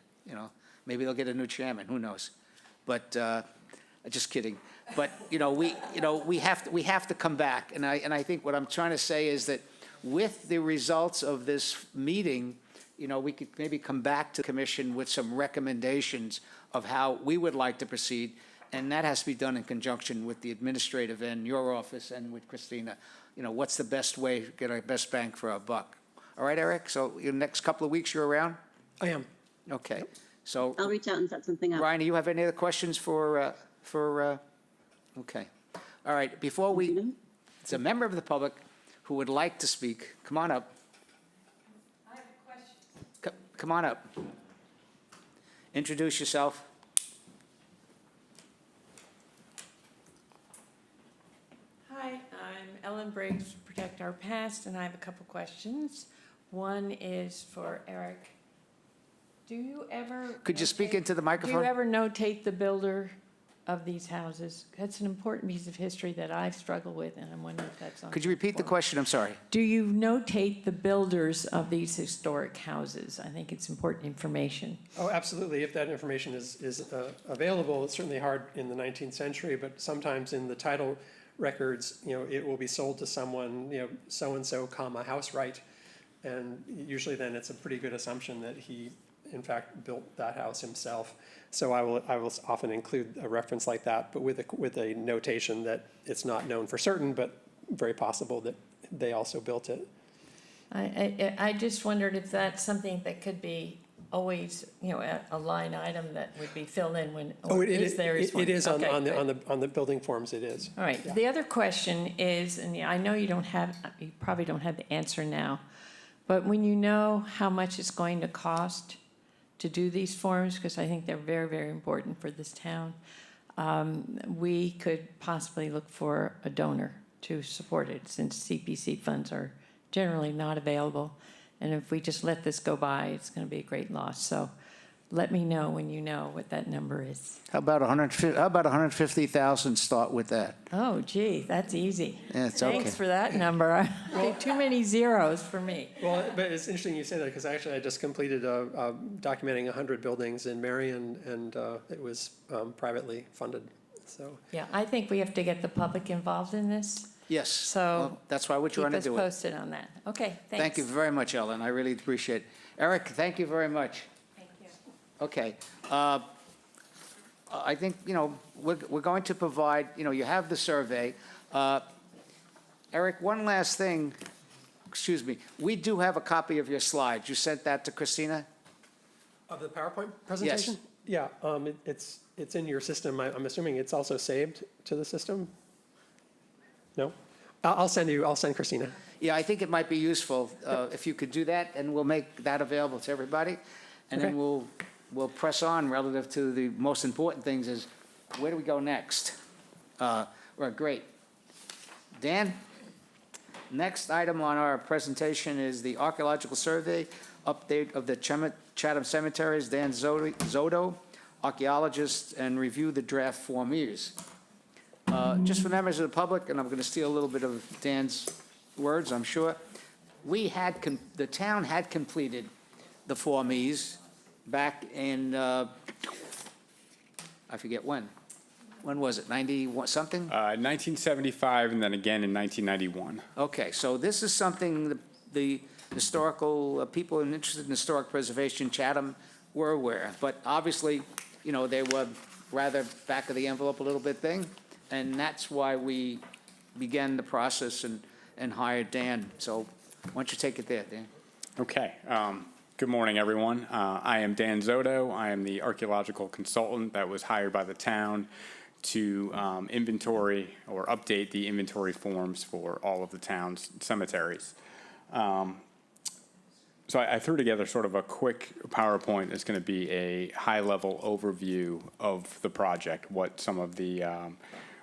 Maybe they'll get a new chairman, who knows? But, just kidding. But, we have to come back. And I think what I'm trying to say is that with the results of this meeting, we could maybe come back to the commission with some recommendations of how we would like to proceed. And that has to be done in conjunction with the administrative and your office and with Christina. What's the best way to get our best bang for our buck? All right, Eric? So in the next couple of weeks, you're around? I am. Okay. So, I'll reach out and set something up. Ryan, do you have any other questions for, okay. All right, before it's a member of the public who would like to speak. Come on up. I have a question. Come on up. Introduce yourself. Hi, I'm Ellen Briggs, Protect Our Past, and I have a couple questions. One is for Eric. Do you ever? Could you speak into the Do microphone? you ever notate the builder of these houses? That's an important piece of history that I've struggled with, and I'm wondering if that's on. Could you repeat the question? I'm sorry. Do you notate the builders of these historic houses? I think it's important information. Oh, absolutely. If that information is available, it's certainly hard in the 19th century, but sometimes in the title records, it will be sold to someone, so-and-so, comma, house right. And usually then it's a pretty good assumption that he, in fact, built that house himself. So I will often include a reference like that, but with a notation that it's not known for certain, but very possible that they also built it. I just wondered if that's something that could be always, a line item that would be filled in when, or is there is one? It is on Okay, on the building forms, it is. All right, the other question is, and I know you probably don't have the answer now, but when you know how much it's going to cost to do these forms, because I think they're very, very important for this town, we could possibly look for a donor to support it, since CPC funds are generally not available. And if we just let this go by, it's going to be a great loss. So let me know when you know what that number is. How about 150,000? Start with that. Oh, gee, that's easy. Yeah, it's okay. Thanks for that number. Too many zeros for me. Well, but it's interesting you say that, because actually I just completed documenting 100 buildings in Marion, and it was privately funded, so. Yeah, I think we have to get the public involved in this. Yes. So Well, that's why we're trying to keep us do it. posted on that. Okay, thanks. Thank you very much, Ellen. I really appreciate it. Eric, thank you very much. Thank you. Okay. I think, we're going to provide, you have the survey. Eric, one last thing. Excuse me. We do have a copy of your slides. You sent that to Christina? Of the PowerPoint presentation? Yeah, it's in your system. I'm assuming it's also saved to the system? No? I'll send Christina. Yeah, I think it might be useful if you could do that, and we'll make that available to everybody. And then Okay. we'll press on relative to the most important things is, where do we go next? Well, great. Dan? Next item on our presentation is the archaeological survey update of the Chatham cemeteries. Dan Zoto, archaeologist, and review the draft Form Es. Just for members of the public, and I'm going to steal a little bit of Dan's words, I'm sure. The town had completed the Form Es back in, I forget when. When was it, 90-something? 1975 and then again in 1991. Okay, so this is something the historical, people interested in historic preservation, Chatham, were aware. But obviously, you know, they were rather back of the envelope a little bit thing. And that's why we began the process and hired Dan. So why don't you take it there, Dan? Okay. Good morning, everyone. I am Dan Zoto. I am the archaeological consultant that was hired by the town to inventory or update the inventory forms for all of the town's cemeteries. So I threw together sort of a quick PowerPoint that's going to be a high-level overview of the project, what some of the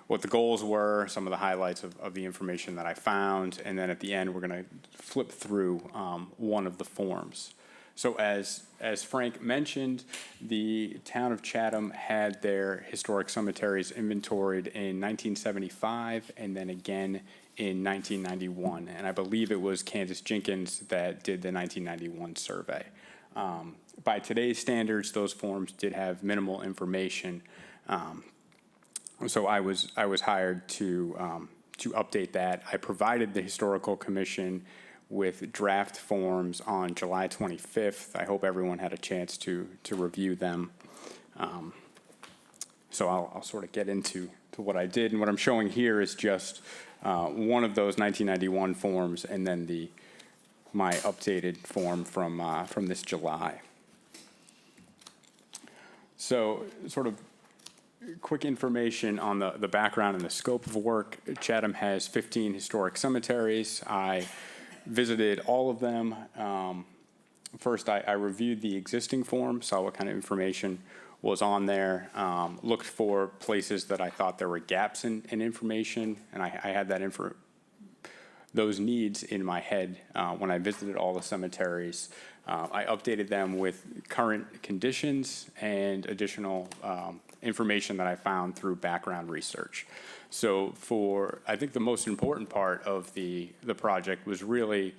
what the goals were, some of the highlights of the information that I found, and then at the end we're going to flip through one of the forms. So as Frank mentioned, the town of Chatham had their historic cemeteries inventoried in 1975 and then again in 1991. And I believe it was Candace Jenkins that did the 1991 survey. By today's standards, those forms did have minimal information. So I was hired to update that. I provided the Historical Commission with draft forms on July 25th. I hope everyone had a chance to review them. So I'll sort of get into what I did. And what I'm showing here is just one of those 1991 forms and then my updated form from this July. So sort of quick information on the background and the scope of work. Chatham has 15 historic cemeteries. I visited all of them. First, I reviewed the existing form, saw what kind of information was on there, looked for places that I thought there were gaps in information, and I had those needs in my head when I visited all the cemeteries. I updated them with current conditions and additional information that I found through background research. So I think the most important part of the project was really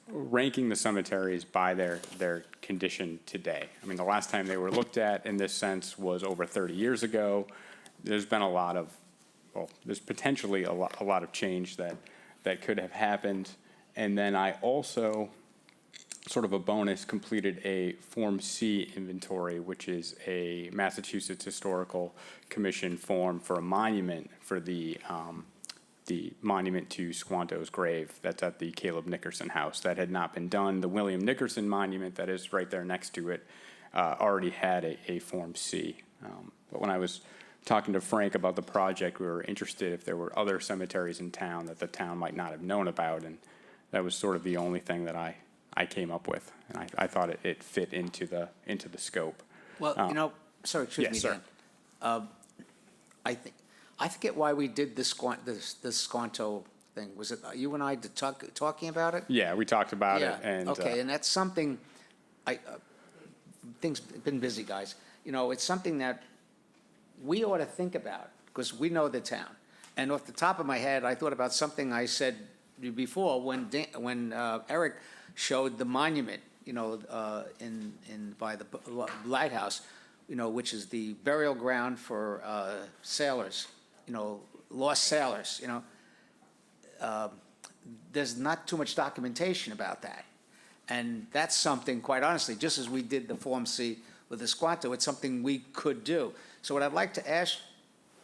ranking the cemeteries by their condition today. I mean, the last time they were looked at in this sense was over 30 years ago. There's been there's potentially a lot of change that could have happened. And then I also, sort of a bonus, completed a Form C inventory, which is a Massachusetts Historical Commission form for a monument for the monument to Squanto's grave that's at the Caleb Nickerson house. That had not been done. The William Nickerson monument that is right there next to it already had a Form C. But when I was talking to Frank about the project, we were interested if there were other cemeteries in town that the town might not have known about, and that was sort of the only thing that I came up with, and I thought it fit into the scope. Well, sorry, excuse me, yes, sir. Dan. I forget why we did this Squanto thing. Was it you and I talking about it? Yeah, we talked about it, and okay, and that's something. Things been busy, guys. You know, it's something that we ought to think about because we know the town. And off the top of my head, I thought about something I said before when Eric showed the monument, you know, by the lighthouse, you know, which is the burial ground for sailors, you know, lost sailors, you know. There's not too much documentation about that. And that's something, quite honestly, just as we did the Form C with the Squanto, it's something we could do. So what I'd like to ask,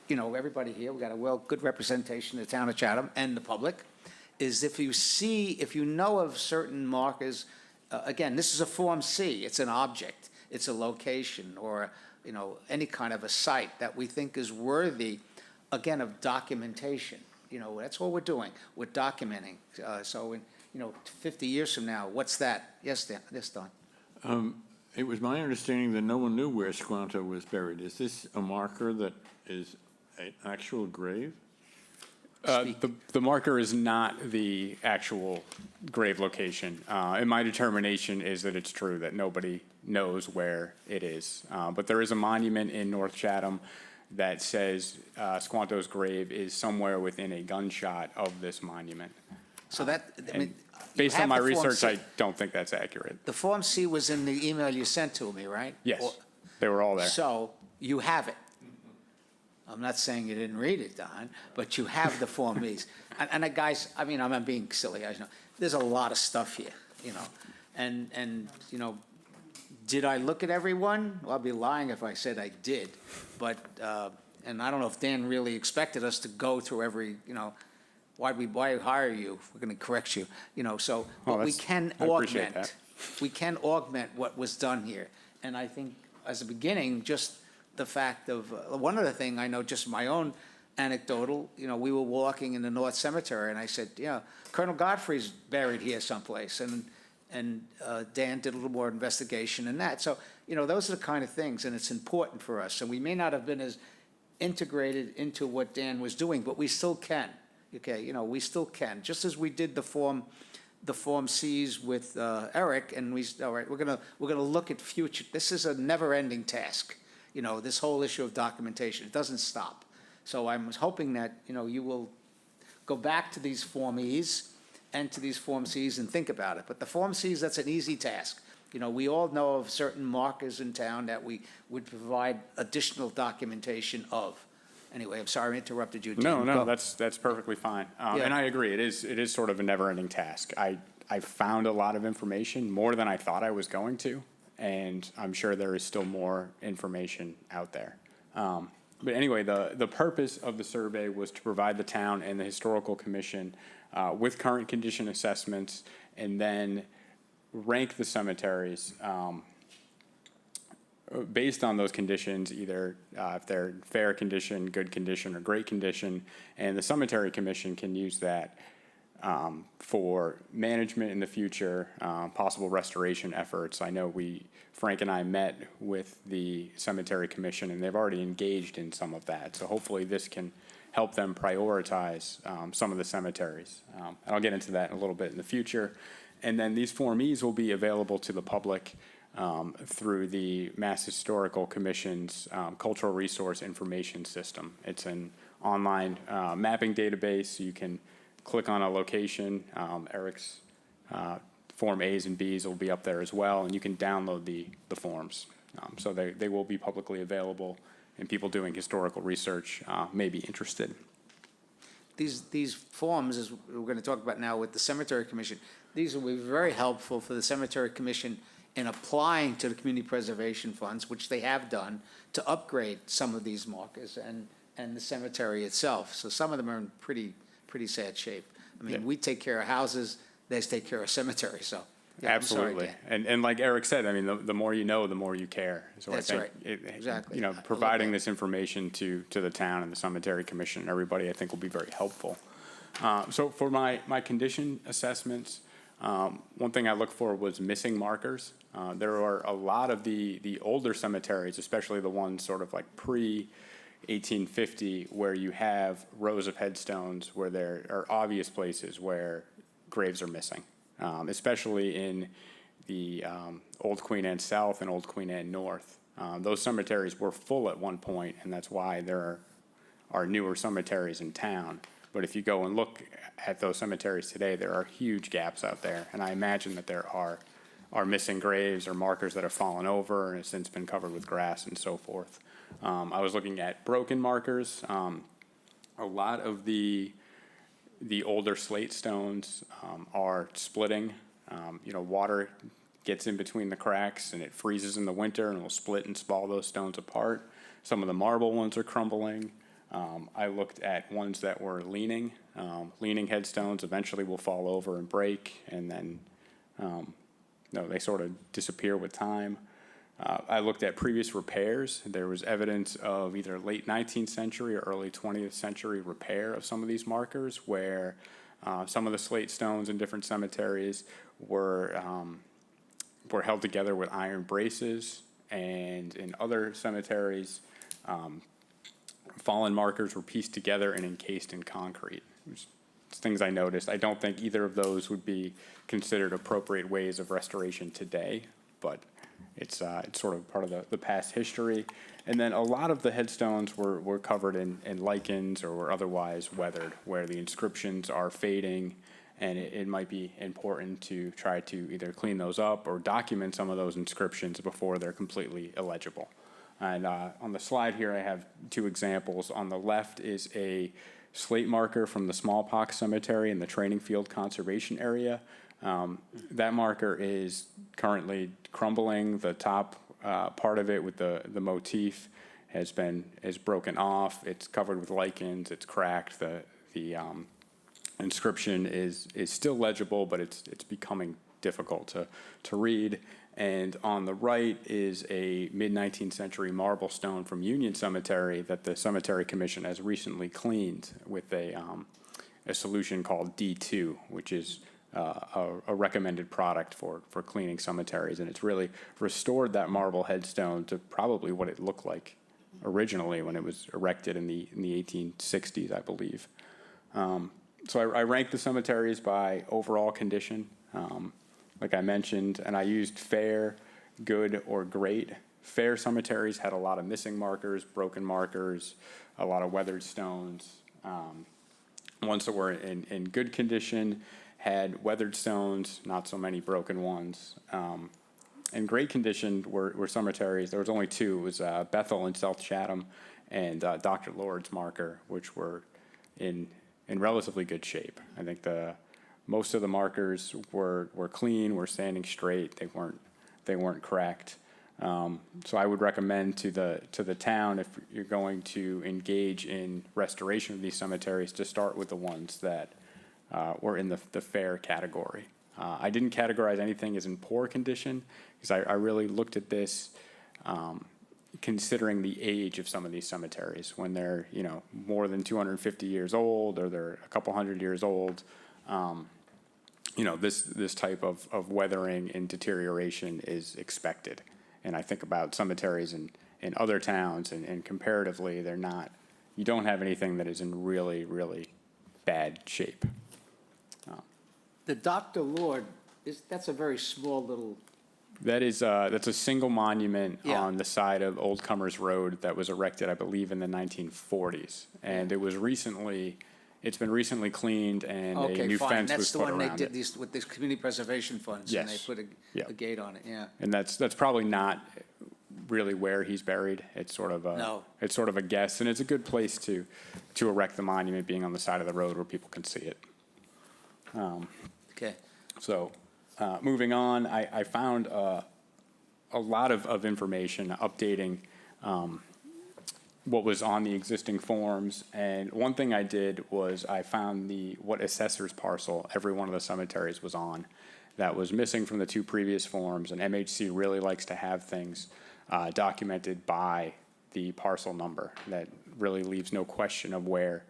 you know, everybody here, we've got a good representation of the town of Chatham and the public, is if you know of certain markers, again, this is a Form C, it's an object, it's a location, or, you know, any kind of a site that we think is worthy, again, of documentation. You know, that's what we're doing, we're documenting. So, you know, 50 years from now, what's that? Yes, Dan, yes, Don. It was my understanding that no one knew where Squanto was buried. Is this a marker that is an actual grave? speak? The marker is not the actual grave location. And my determination is that it's true that nobody knows where it is. But there is a monument in North Chatham that says Squanto's grave is somewhere within a gunshot of this monument. So that, I mean. you Based on have my the Form research, C. I don't think that's accurate. The Form C was in the email you sent to me, right? Yes, Or- they were all there. So you have it. I'm not saying you didn't read it, Don, but you have the Form Es. And guys, I mean, I'm being silly, I know. There's a lot of stuff here, you know, and, you know, did I look at everyone? Well, I'd be lying if I said I did, but, and I don't know if Dan really expected us to go through every, you know, why hire you? We're gonna correct you, you know, so, but we that's- can I appreciate augment. that. We can augment what was done here. And I think, as a beginning, just the fact of, one other thing, I know just my own anecdotal, you know, we were walking in the North Cemetery, and I said, yeah, Colonel Godfrey's buried here someplace, and Dan did a little more investigation in that. So, you know, those are the kind of things, and it's important for us. And we may not have been as integrated into what Dan was doing, but we still can, okay? You know, we still can, just as we did the Form Cs with Eric, and all right, we're gonna look at future, this is a never-ending task, you know, this whole issue of documentation, it doesn't stop. So I'm hoping that, you know, you will go back to these Form Es and to these Form Cs and think about it. But the Form Cs, that's an easy task. You know, we all know of certain markers in town that we would provide additional documentation of. Anyway, I'm sorry I interrupted you, Dan. No, Go. that's perfectly fine. Yeah. And I agree, it is sort of a never-ending task. I found a lot of information, more than I thought I was going to, and I'm sure there is still more information out there. But anyway, the purpose of the survey was to provide the town and the Historical Commission with current condition assessments, and then rank the cemeteries based on those conditions, either if they're fair condition, good condition, or great condition, and the Cemetery Commission can use that for management in the future, possible restoration efforts. I know Frank and I met with the Cemetery Commission, and they've already engaged in some of that. So hopefully this can help them prioritize some of the cemeteries. And I'll get into that in a little bit in the future. And then these Form Es will be available to the public through the Mass Historical Commission's Cultural Resource Information System. It's an online mapping database, so you can click on a location. Eric's Form A's and B's will be up there as well, and you can download the forms. So they will be publicly available, and people doing historical research may be interested. These forms, as we're going to talk about now with the Cemetery Commission, these will be very helpful for the Cemetery Commission in applying to the community preservation funds, which they have done, to upgrade some of these markers and the cemetery itself. So some of them are in pretty sad shape. I mean, Yeah. we take care of houses, they take care of cemeteries, so. yeah, I'm sorry, Absolutely. Dan. And like Eric said, I mean, the more you know, the more you care. So That's I think right. Exactly. You I know, love providing that. this information to the town and the Cemetery Commission and everybody, I think will be very helpful. So for my condition assessments, one thing I looked for was missing markers. There are a lot of the older cemeteries, especially the ones sort of like pre-1850, where you have rows of headstones where there are obvious places where graves are missing, especially in the Old Queen Anne South and Old Queen Anne North. Those cemeteries were full at one point, and that's why there are newer cemeteries in town. But if you go and look at those cemeteries today, there are huge gaps out there, and I imagine that there are missing graves or markers that have fallen over and have since been covered with grass and so forth. I was looking at broken markers. A lot of the older slate stones are splitting. You know, water gets in between the cracks and it freezes in the winter and will split and spall those stones apart. Some of the marble ones are crumbling. I looked at ones that were leaning. Leaning headstones eventually will fall over and break, and then they sort of disappear with time. I looked at previous repairs. There was evidence of either late 19th century or early 20th century repair of some of these markers, where some of the slate stones in different cemeteries were held together with iron braces, and in other cemeteries, fallen markers were pieced together and encased in concrete. things I noticed. I don't think either of those would be considered appropriate ways of restoration today, but it's sort of part of the past history. And then a lot of the headstones were covered in lichens or were otherwise weathered, where the inscriptions are fading, and it might be important to try to either clean those up or document some of those inscriptions before they're completely illegible. And on the slide here, I have two examples. On the left is a slate marker from the smallpox cemetery in the training field conservation area. That marker is currently crumbling. The top part of it with the motif is broken off. It's covered with lichens. It's cracked. The inscription is still legible, but it's becoming difficult to read. And on the right is a mid-19th century marble stone from Union Cemetery that the Cemetery Commission has recently cleaned with a solution called D2, which is a recommended product for cleaning cemeteries. And it's really restored that marble headstone to probably what it looked like originally when it was erected in the 1860s, I believe. So I ranked the cemeteries by overall condition. Like I mentioned, and I used fair, good, or great. Fair cemeteries had a lot of missing markers, broken markers, a lot of weathered stones. Ones that were in good condition had weathered stones, not so many broken ones. In great condition were cemeteries. There was only two. It was Bethel in South Chatham and Dr. Lord's marker, which were in relatively good shape. I think most of the markers were clean, were standing straight. They weren't cracked. So I would recommend to the town, if you're going to engage in restoration of these cemeteries, to start with the ones that were in the fair category. I didn't categorize anything as in poor condition because I really looked at this considering the age of some of these cemeteries. When they're more than 250 years old or they're a couple hundred years old. This type of weathering and deterioration is expected. And I think about cemeteries in other towns, and comparatively, you don't have anything that is in really, really bad shape. The Dr. Lord, that's a very small little, That's a single monument Yeah. on the side of Old Comers Road that was erected, I believe, in the 1940s. And it's been recently cleaned, and a okay, new fine. fence That's was the put one they around did it. these, with these community preservation funds, and they Yes. put Yeah. a gate on it, yeah. And that's probably not really where he's buried. It's sort of No. it's sort of a guess, and it's a good place to erect the monument, being on the side of the road where people can see it. Okay. So, moving on, I found a lot of information updating what was on the existing forms. And one thing I did was I found what assessor's parcel every one of the cemeteries was on that was missing from the two previous forms. And MHC really likes to have things documented by the parcel number. That really leaves no question of where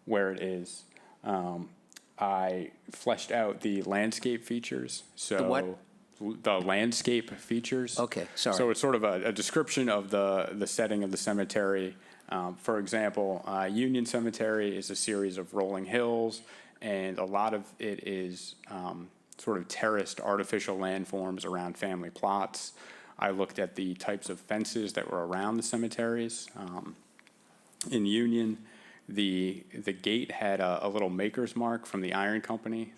it is. I fleshed out the landscape features. So The what? The landscape features. Okay, sorry. So it's sort of a description of the setting of the cemetery. For example, Union Cemetery is a series of rolling hills, and a lot of it is sort of terraced artificial landforms around family plots. I looked at the types of fences that were around the cemeteries. In Union, the gate had a little maker's mark from the iron company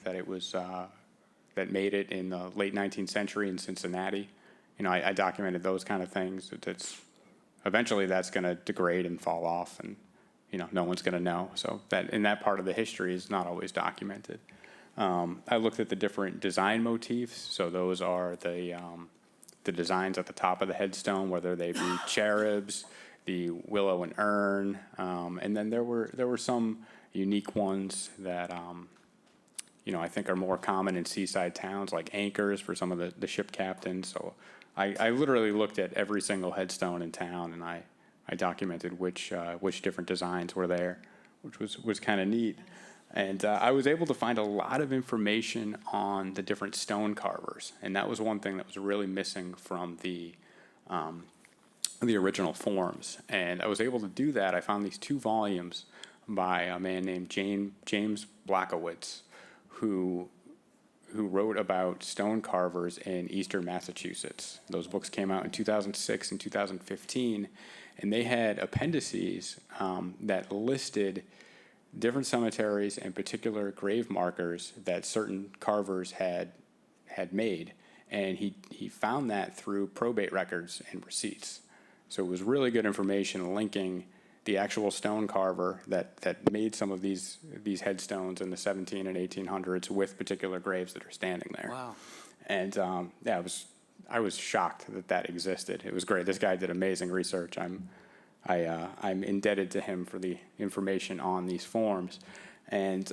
that made it in the late 19th century in Cincinnati. I documented those kind of things. Eventually that's going to degrade and fall off, and no one's going to know. So that part of the history is not always documented. I looked at the different design motifs. So those are the designs at the top of the headstone, whether they be cherubs, the willow and urn, and then there were some unique ones that I think are more common in seaside towns, like anchors for some of the ship captains. So I literally looked at every single headstone in town, and I documented which different designs were there, which was kind of neat. And I was able to find a lot of information on the different stone carvers, and that was one thing that was really missing from the original forms. And I was able to do that. I found these 2 volumes by a man named James Blackowitz, who wrote about stone carvers in eastern Massachusetts. Those books came out in 2006 and 2015, and they had appendices that listed different cemeteries and particular grave markers that certain carvers had made. And he found that through probate records and receipts. So it was really good information linking the actual stone carver that made some of these headstones in the 17 and 1800s with particular graves that are standing there. Wow. And yeah, I was shocked that existed. It was great. This guy did amazing research. I'm indebted to him for the information on these forms. And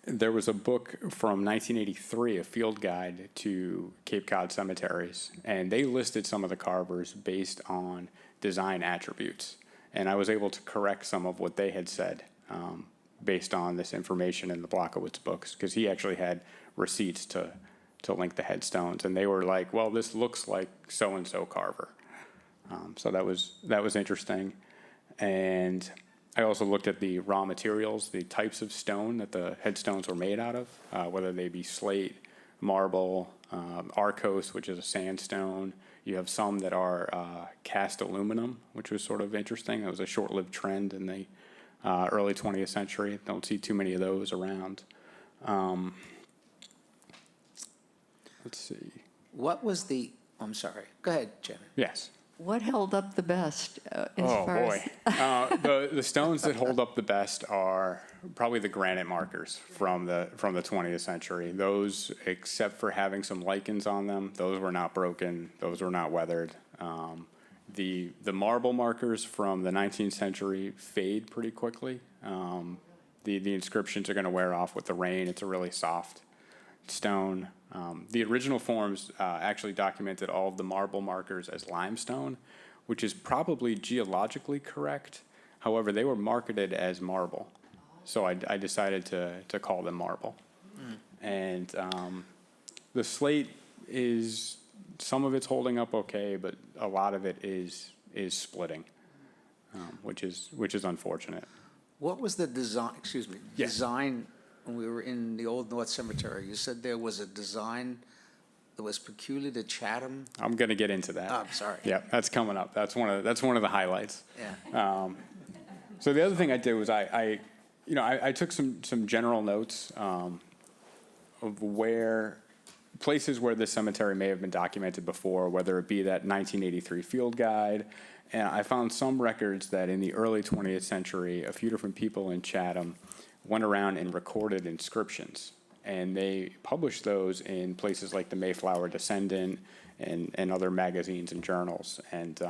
there was a book from 1983, a field guide to Cape Cod cemeteries, and they listed some of the carvers based on design attributes. And I was able to correct some of what they had said based on this information in the Blackowitz books, because he actually had receipts to link the headstones, and they were like, well, this looks like so-and-so carver. So that was interesting. And I also looked at the raw materials, the types of stone that the headstones were made out of, whether they be slate, marble, Arcos, which is a sandstone. You have some that are cast aluminum, which was sort of interesting. That was a short-lived trend in the early 20th century. Don't see too many of those around. Let's see. What was I'm sorry. Go ahead, Jen. Yes. What held up the best as Oh, far boy. The stones that hold up the best are probably the granite markers from the 20th century. Those, except for having some lichens on them, those were not broken. Those were not weathered. The marble markers from the 19th century fade pretty quickly. The inscriptions are going to wear off with the rain. It's a really soft stone. The original forms actually documented all of the marble markers as limestone, which is probably geologically correct. However, they were marketed as marble, so I decided to call them marble. And the slate is, some of it's holding up okay, but a lot of it is splitting, which is unfortunate. What was the design, excuse me, Yes. design when we were in the Old North Cemetery? You said there was a design that was peculiar to Chatham? I'm going to get into that. Oh, I'm sorry. Yeah, that's coming up. That's one of the highlights. Yeah. So the other thing I did was I took some general notes of places where this cemetery may have been documented before, whether it be that 1983 field guide. And I found some records that in the early 20th century, a few different people in Chatham went around and recorded inscriptions. And they published those in places like the Mayflower Descendant and other magazines and journals. And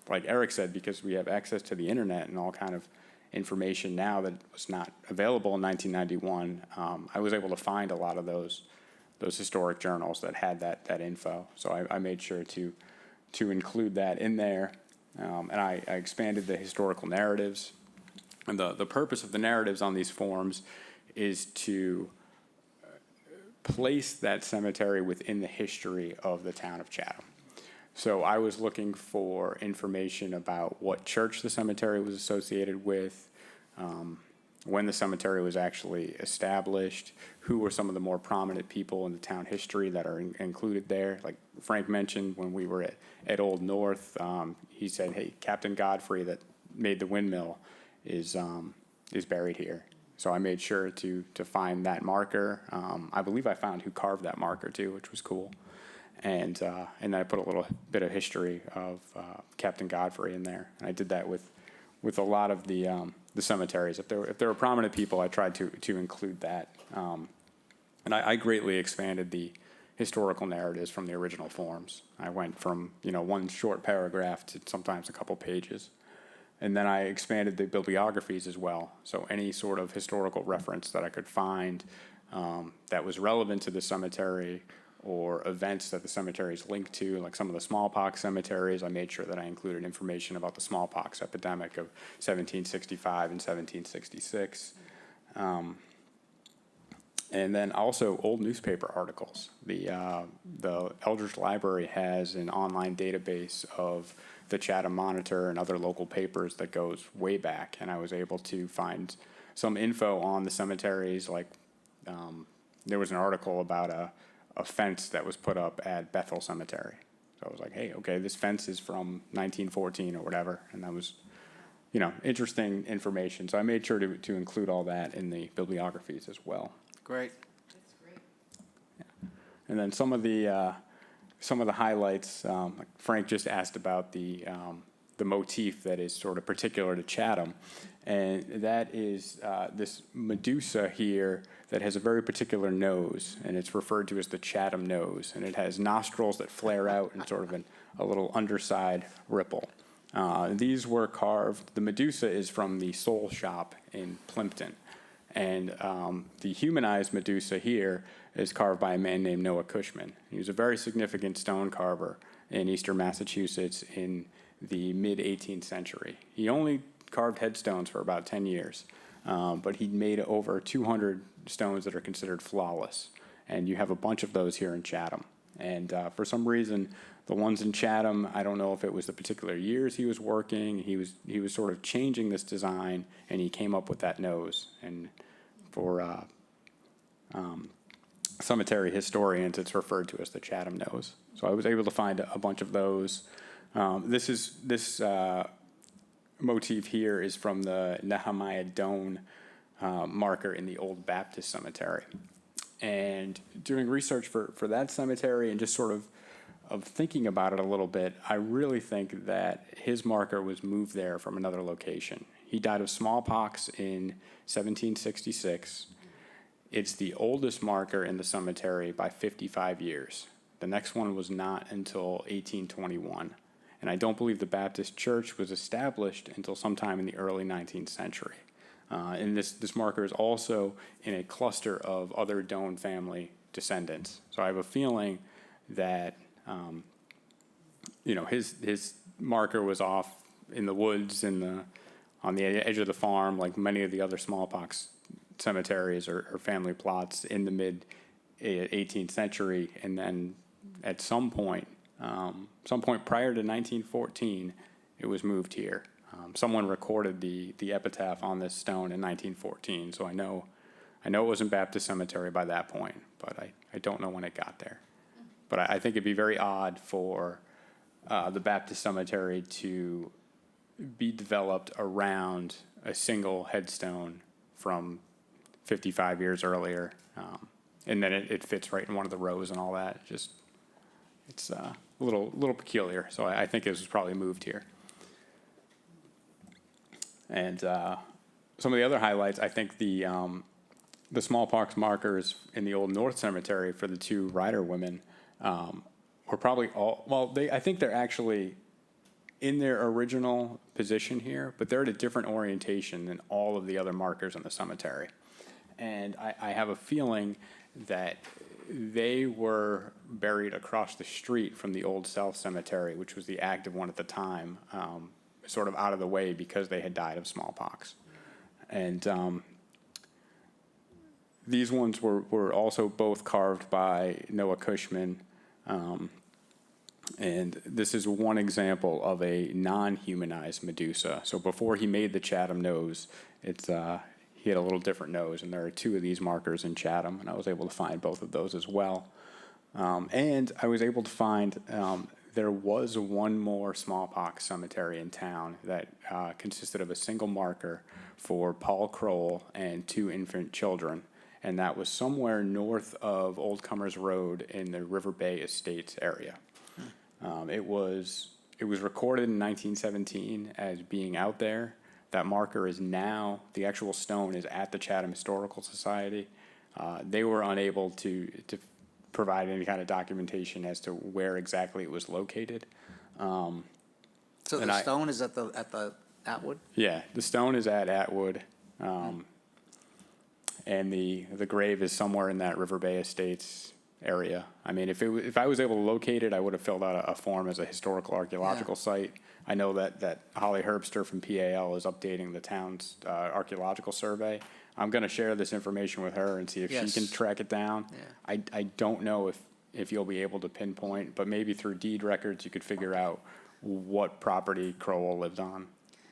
like Eric said, because we have access to the internet and all kind of information now that was not available in 1991, I was able to find a lot of those historic journals that had that info. So I made sure to include that in there. And I expanded the historical narratives. And the purpose of the narratives on these forms is to place that cemetery within the history of the town of Chatham. So I was looking for information about what church the cemetery was associated with, when the cemetery was actually established, who were some of the more prominent people in the town history that are included there. Like Frank mentioned when we were at Old North, he said, hey, Captain Godfrey that made the windmill is buried here. So I made sure to find that marker. I believe I found who carved that marker too, which was cool. And then I put a little bit of history of Captain Godfrey in there. And I did that with a lot of the cemeteries. If there were prominent people, I tried to include that. And I greatly expanded the historical narratives from the original forms. I went from one short paragraph to sometimes a couple pages. And then I expanded the bibliographies as well. So any sort of historical reference that I could find that was relevant to the cemetery or events that the cemetery is linked to, like some of the smallpox cemeteries, I made sure that I included information about the smallpox epidemic of 1765 and 1766. And then also old newspaper articles. The Eldridge Library has an online database of the Chatham Monitor and other local papers that goes way back, and I was able to find some info on the cemeteries, like there was an article about a fence that was put up at Bethel Cemetery. So I was like, hey, okay, this fence is from 1914 or whatever, and that was, interesting information. So I made sure to include all that in the bibliographies as well. Great. And then some of the highlights, like Frank just asked about the motif that is sort of particular to Chatham, and that is this Medusa here that has a very particular nose, and it's referred to as the Chatham nose, and it has nostrils that flare out and sort of a little underside ripple. These were carved. The Medusa is from the Soul Shop in Plimpton, and the humanized Medusa here is carved by a man named Noah Cushman. He was a very significant stone carver in eastern Massachusetts in the mid-18th century. He only carved headstones for about 10 years, but he made over 200 stones that are considered flawless, and you have a bunch of those here in Chatham. And for some reason, the ones in Chatham, I don't know if it was the particular years he was working, he was sort of changing this design, and he came up with that nose. And for cemetery historians, it's referred to as the Chatham nose. So I was able to find a bunch of those. This motif here is from the Nehemiah Doan marker in the Old Baptist Cemetery. And doing research for that cemetery and just sort of thinking about it a little bit, I really think that his marker was moved there from another location. He died of smallpox in 1766. It's the oldest marker in the cemetery by 55 years. The next one was not until 1821. And I don't believe the Baptist Church was established until sometime in the early 19th century. And this marker is also in a cluster of other Doan family descendants. So I have a feeling that, his marker was off in the woods on the edge of the farm, like many of the other smallpox cemeteries or family plots in the mid-18th century. And then at some point prior to 1914, it was moved here. Someone recorded the epitaph on this stone in 1914, so I know it was in Baptist Cemetery by that point, but I don't know when it got there. But I think it'd be very odd for the Baptist Cemetery to be developed around a single headstone from 55 years earlier, and then it fits right in one of the rows and all that. It's a little peculiar, so I think it was probably moved here. And some of the other highlights, I think the smallpox markers in the Old North Cemetery for the two Ryder women were probably I think they're actually in their original position here, but they're at a different orientation than all of the other markers in the cemetery. And I have a feeling that they were buried across the street from the Old South Cemetery, which was the active one at the time, sort of out of the way because they had died of smallpox. And these ones were also both carved by Noah Cushman. And this is one example of a non-humanized Medusa. So before he made the Chatham nose, he had a little different nose, and there are two of these markers in Chatham, and I was able to find both of those as well. And I was able to find there was one more smallpox cemetery in town that consisted of a single marker for Paul Kroll and two infant children, and that was somewhere north of Old Comers Road in the River Bay Estates area. It was recorded in 1917 as being out there. That marker is now, the actual stone is at the Chatham Historical Society. They were unable to provide any kind of documentation as to where exactly it was located. So the stone is at the Atwood? Yeah, the stone is at Atwood, and the grave is somewhere in that River Bay Estates area. I mean, if I was able to locate it, I would have filled out a form as a historical archaeological site. I know that Holly Herbster from PAL is updating the town's archaeological survey. I'm going to share this information with her and see if she can track it down. Yeah. I don't know if you'll be able to pinpoint, but maybe through deed records you could figure out what property Crowell lived on.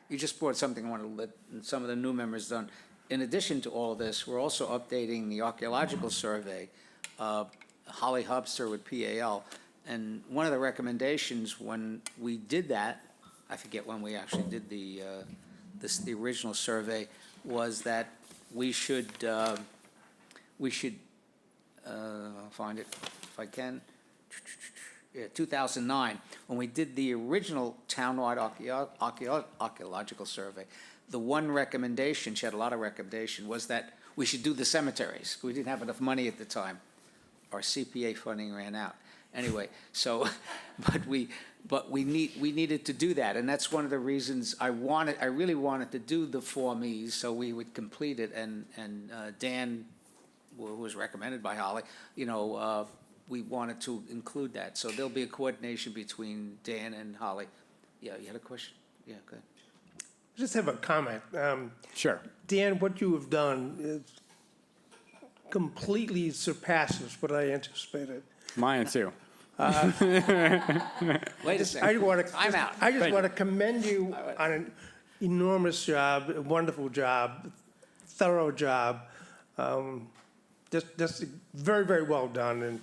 You just brought something I want to let some of the new members know. In addition to all of this, we're also updating the archaeological survey, Holly Hubster with PAL. And one of the recommendations when we did that, I forget when we actually did the original survey, was that we should, I'll find it if I can. Yeah, 2009, when we did the original townwide archaeological survey, the one recommendation, she had a lot of recommendation, was that we should do the cemeteries. We didn't have enough money at the time. Our CPA funding ran out. Anyway, so, but we needed to do that, and that's one of the reasons I really wanted to do the Form Es, so we would complete it, and Dan, who was recommended by Holly, we wanted to include that. So there'll be a coordination between Dan and Holly. Yeah, you had a question? Yeah, good. I just have a comment. Sure. Dan, what you have done is completely surpasses what I anticipated. Mine too. Wait a second. I'm out. I just want to commend you on an enormous job, a wonderful job, thorough job. Just very, very well done, and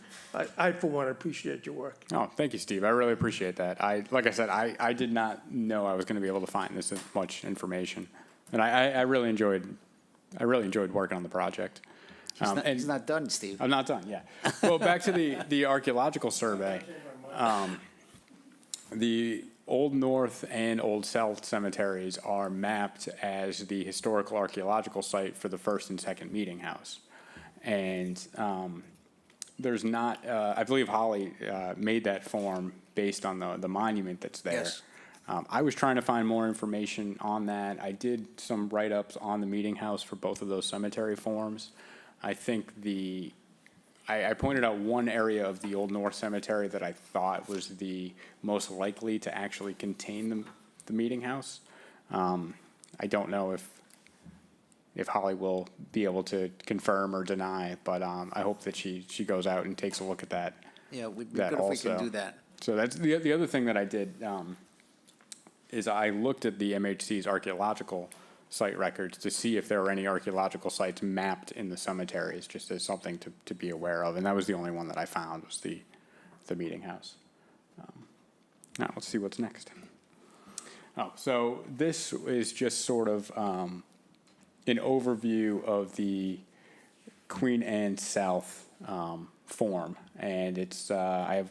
I for one, appreciate your work. Oh, thank you, Steve. I really appreciate that. Like I said, I did not know I was going to be able to find this much information, and I really enjoyed working on the project. He's not done, Steve. I'm not done. Yeah. Well, back to the archaeological survey. The Old North and Old South cemeteries are mapped as the historical archaeological site for the first and second meeting house. And there's not, I believe Holly made that form based on the monument that's there. Yes. I was trying to find more information on that. I did some write-ups on the meeting house for both of those cemetery forms. I think I pointed out one area of the Old North Cemetery that I thought was the most likely to actually contain the meeting house. I don't know if Holly will be able to confirm or deny, but I hope that she goes out and takes a look at that. Yeah, we'd be good if we can do that. So that's the other thing that I did is I looked at the MHC's archaeological site records to see if there were any archaeological sites mapped in the cemeteries, just as something to be aware of. And that was the only one that I found, was the meeting house. Now, let's see what's next. Oh, so this is just sort of an overview of the Queen Anne South form. And it's, I have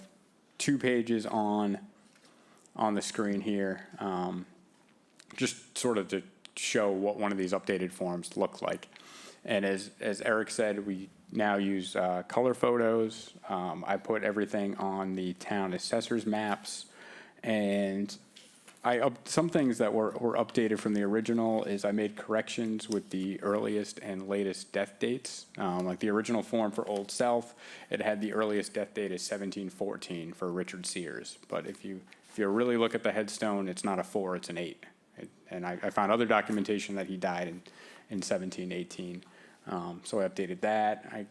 2 pages on the screen here, just sort of to show what one of these updated forms look like. And as Eric said, we now use color photos. I put everything on the town assessor's maps, and some things that were updated from the original is I made corrections with the earliest and latest death dates. Like the original form for Old South, it had the earliest death date as 1714 for Richard Sears. But if you really look at the headstone, it's not a 4, it's an 8. And I found other documentation that he died in 1718. So I updated that. I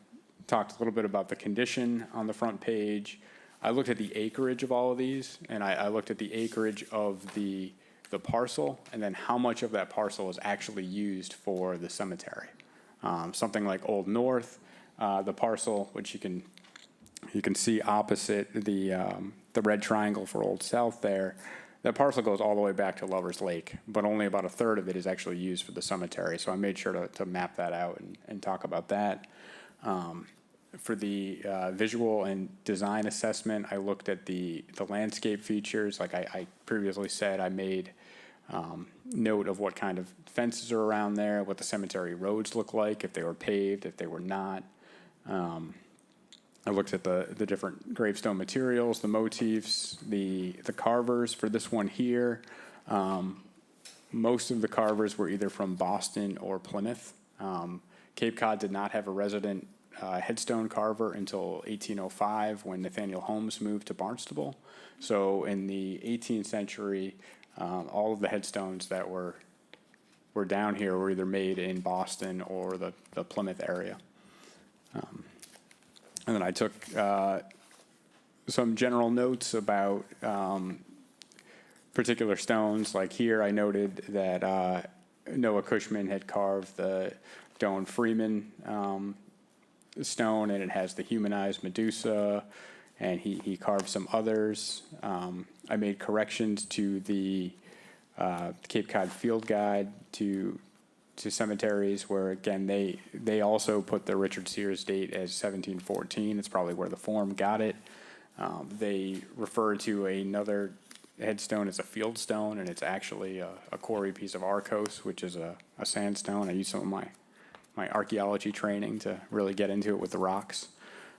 talked a little bit about the condition on the front page. I looked at the acreage of all of these, and I looked at the acreage of the parcel, and then how much of that parcel is actually used for the cemetery. Something like Old North, the parcel, which you can see opposite the red triangle for Old South there. That parcel goes all the way back to Lover's Lake, but only about 1/3 of it is actually used for the cemetery. So I made sure to map that out and talk about that. For the visual and design assessment, I looked at the landscape features. Like I previously said, I made note of what kind of fences are around there, what the cemetery roads look like, if they were paved, if they were not. I looked at the different gravestone materials, the motifs, the carvers. For this one here, most of the carvers were either from Boston or Plymouth. Cape Cod did not have a resident headstone carver until 1805 when Nathaniel Holmes moved to Barnstable. So in the 18th century, all of the headstones that were down here were either made in Boston or the Plymouth area. And then I took some general notes about particular stones. Like here, I noted that Noah Cushman had carved the Doane Freeman stone, and it has the humanized Medusa, and he carved some others. I made corrections to the Cape Cod Field Guide to cemeteries, where again they also put the Richard Sears date as 1714. It's probably where the form got it. They refer to another headstone as a field stone, and it's actually a quarry piece of Arcos, which is a sandstone. I used some of my archaeology training to really get into it with the rocks.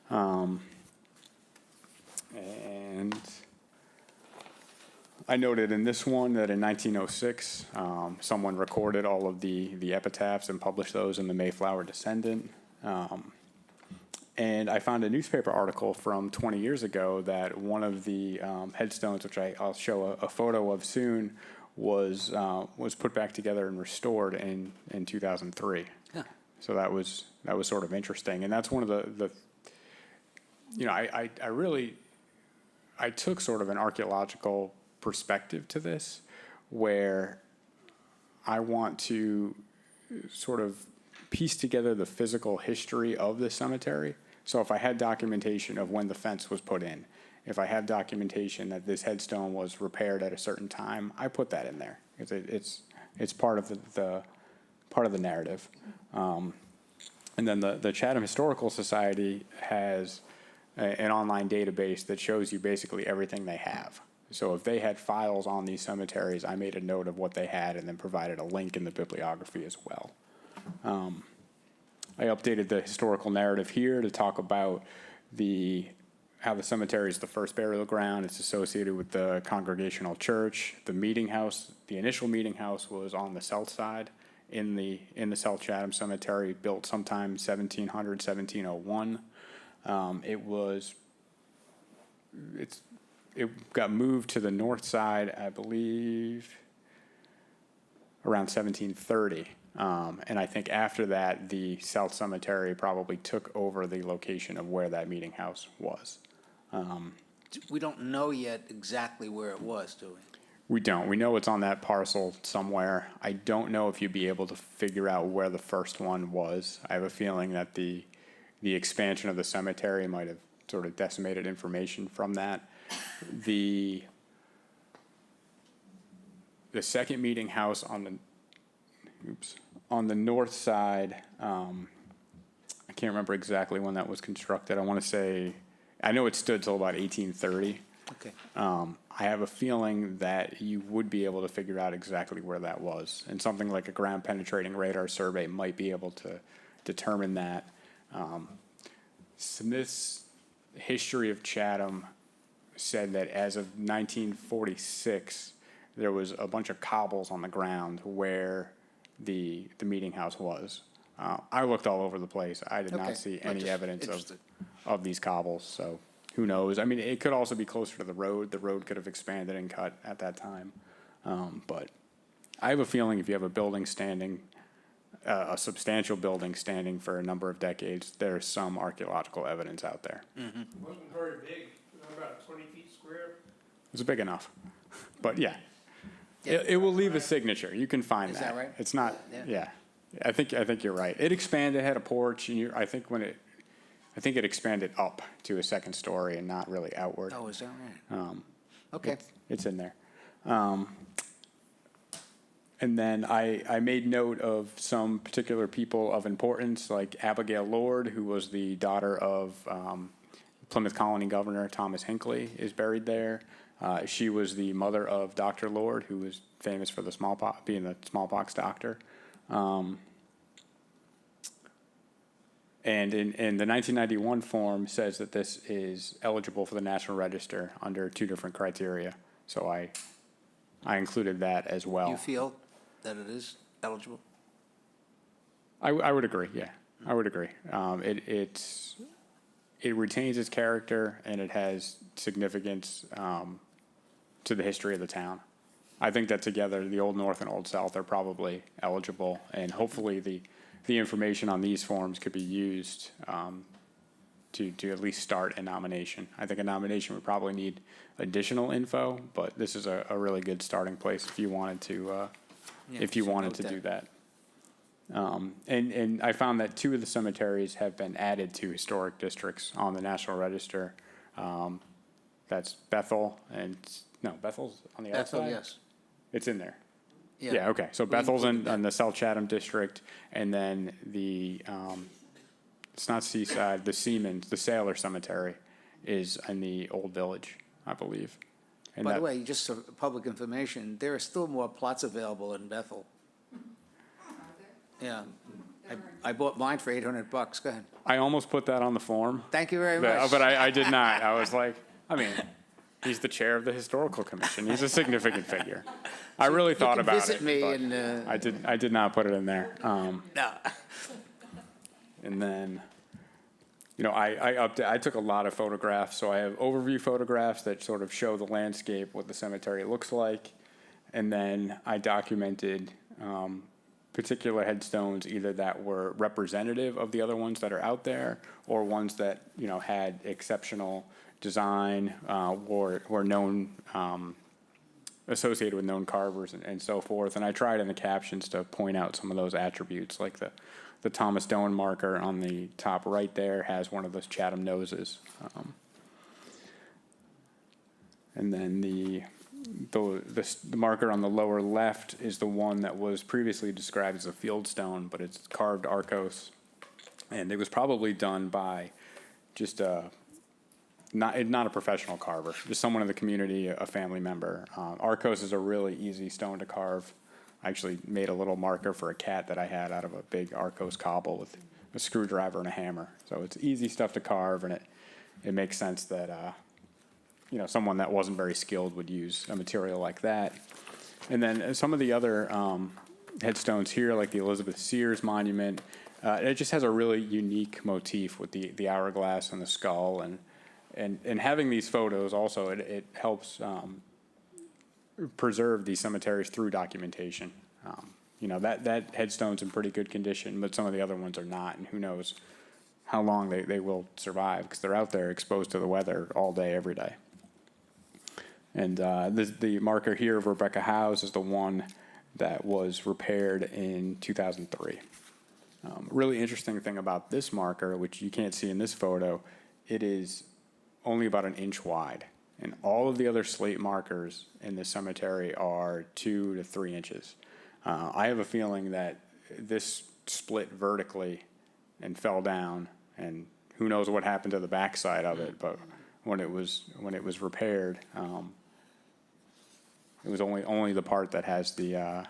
And I noted in this one that in 1906, someone recorded all of the epitaphs and published those in the Mayflower Descendant. And I found a newspaper article from 20 years ago that one of the headstones, which I'll show a photo of soon, was put back together and restored in 2003. Yeah. So that was sort of interesting, and that's one of the I took sort of an archaeological perspective to this, where I want to sort of piece together the physical history of the cemetery. So if I had documentation of when the fence was put in, if I have documentation that this headstone was repaired at a certain time, I put that in there. It's part of the narrative. And then the Chatham Historical Society has an online database that shows you basically everything they have. So if they had files on these cemeteries, I made a note of what they had and then provided a link in the bibliography as well. I updated the historical narrative here to talk about how the cemetery is the first burial ground. It's associated with the Congregational Church. The meeting house, the initial meeting house, was on the south side in the South Chatham Cemetery, built sometime 1700, 1701. It got moved to the north side, I believe, around 1730. And I think after that, the South Cemetery probably took over the location of where that meeting house was. We don't know yet exactly where it was, do we? We don't. We know it's on that parcel somewhere. I don't know if you'd be able to figure out where the first one was. I have a feeling that the expansion of the cemetery might have sort of decimated information from that. The second meeting house on the north side, I can't remember exactly when that was constructed. I know it stood till about 1830. Okay. I have a feeling that you would be able to figure out exactly where that was, and something like a ground penetrating radar survey might be able to determine that. Smith's History of Chatham said that as of 1946, there was a bunch of cobbles on the ground where the meeting house was. I looked all over the place. I did Okay. not see I'm any just evidence interested. of these cobbles, so who knows? I mean, it could also be closer to the road. The road could have expanded and cut at that time. But I have a feeling if you have a building standing, a substantial building standing for a number of decades, there's some archaeological evidence out there. It wasn't very big, about 20 feet square. It's big enough, but yeah. It will leave a signature. You can find that. Is that right? It's not, Yeah. yeah. I think you're right. It expanded, had a porch, and I think it expanded up to a second story and not really outward. Oh, is that right? Okay. It's in there. And then I made note of some particular people of importance, like Abigail Lord, who was the daughter of Plymouth Colony Governor Thomas Hinckley, is buried there. She was the mother of Dr. Lord, who was famous for being the smallpox doctor. And in the 1991 form says that this is eligible for the National Register under two different criteria. So I included that as well. You feel that it is eligible? I would agree, yeah. I would agree. It retains its character, and it has significance to the history of the town. I think that together, the Old North and Old South are probably eligible, and hopefully the information on these forms could be used to at least start a nomination. I think a nomination would probably need additional info, but this is a really good starting place if you wanted to, Yeah, if you should wanted note to that. do that. And I found that 2 of the cemeteries have been added to historic districts on the National Register. That's Bethel and, no, Bethel's on the outside? Bethel, yes. It's in there. Yeah, okay, so Bethel's in the South Chatham district, and then it's not Seaside, the Seamans, the Sailor Cemetery is in the Old Village, I believe. And By the that- way, just for public information, there are still more plots available in Bethel. Yeah. I bought mine for $800. Go ahead. I almost put that on the form, Thank you very much. but I did not. I was like, I mean, he's the chair of the Historical Commission. He's a significant figure. I really You thought can about visit it, me but and, I did not put it in there. no. And then, I took a lot of photographs, so I have overview photographs that sort of show the landscape, what the cemetery looks like. And then I documented particular headstones, either that were representative of the other ones that are out there, or ones that, had exceptional design, or were known, associated with known carvers and so forth. And I tried in the captions to point out some of those attributes, like the Thomas Doan marker on the top right there has one of those Chatham noses. And then the marker on the lower left is the one that was previously described as a field stone, but it's carved Arcos. And it was probably done by just not a professional carver, just someone in the community, a family member. Arcos is a really easy stone to carve. I actually made a little marker for a cat that I had out of a big Arcos cobble with a screwdriver and a hammer. So it's easy stuff to carve, and it makes sense that someone that wasn't very skilled would use a material like that. And then some of the other headstones here, like the Elizabeth Sears monument, it just has a really unique motif with the hourglass and the skull, and having these photos also, it helps preserve these cemeteries through documentation. That headstone's in pretty good condition, but some of the other ones are not, and who knows how long they will survive, because they're out there exposed to the weather all day, every day. And the marker here of Rebecca House is the one that was repaired in 2003. Really interesting thing about this marker, which you can't see in this photo, it is only about 1 inch wide. And all of the other slate markers in this cemetery are 2 to 3 inches. I have a feeling that this split vertically and fell down, and who knows what happened to the backside of it, but when it was repaired, it was only the part that has the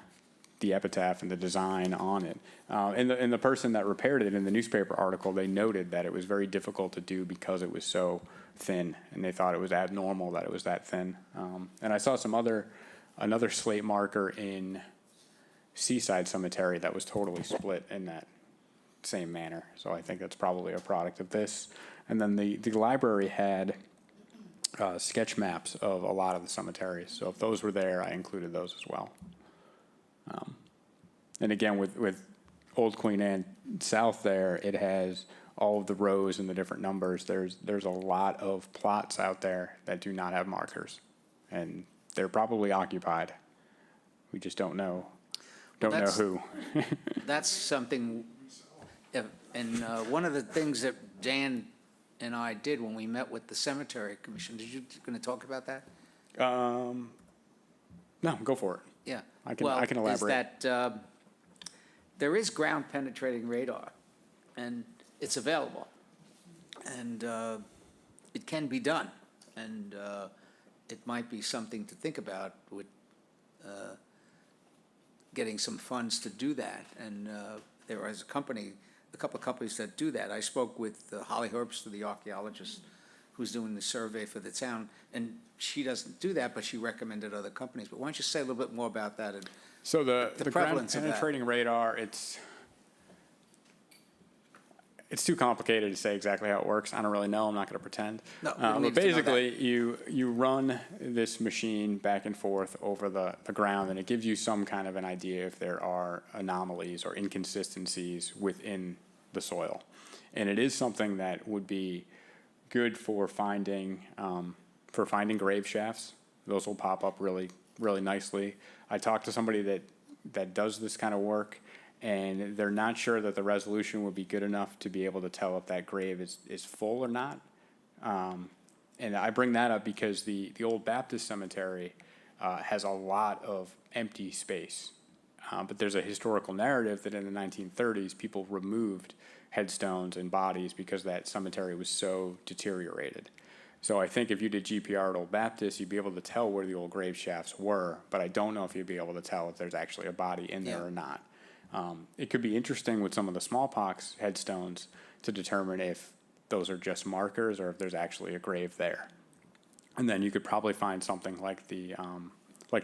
epitaph and the design on it. And the person that repaired it, in the newspaper article, they noted that it was very difficult to do because it was so thin, and they thought it was abnormal that it was that thin. And I saw another slate marker in Seaside Cemetery that was totally split in that same manner. So I think that's probably a product of this. And then the library had sketch maps of a lot of the cemeteries. So if those were there, I included those as well. And again, with Old Queen Anne South there, it has all of the rows and the different numbers. There's a lot of plots out there that do not have markers, and they're probably occupied. We just don't know who. That's something, and one of the things that Dan and I did when we met with the Cemetery Commission, going to talk about that? No, go for it. Yeah. I can elaborate. Is that there is ground penetrating radar, and it's available, and it can be done, and it might be something to think about with getting some funds to do that. And there is a couple of companies that do that. I spoke with Holly Herbst, the archaeologist, who's doing the survey for the town, and she doesn't do that, but she recommended other companies. But why don't you say a little bit more about that? And So the ground prevalence of that. penetrating radar, it's too complicated to say exactly how it works. I don't really know. I'm not going to pretend. No, we don't need but to know basically, you run this machine back and forth over the ground, and it gives you some kind of an idea if there are anomalies or inconsistencies within the soil. And it is something that would be good for finding grave shafts. Those will pop up really, really nicely. I talked to somebody that does this kind of work, and they're not sure that the resolution would be good enough to be able to tell if that grave is full or not. And I bring that up because the old Baptist cemetery has a lot of empty space. But there's a historical narrative that in the 1930s, people removed headstones and bodies because that cemetery was so deteriorated. So I think if you did GPR at Old Baptist, you'd be able to tell where the old grave shafts were, but I don't know if you'd be able to tell if there's actually a body in there or not. It could be interesting with some of the smallpox headstones to determine if those are just markers or if there's actually a grave there. And then you could probably find something like the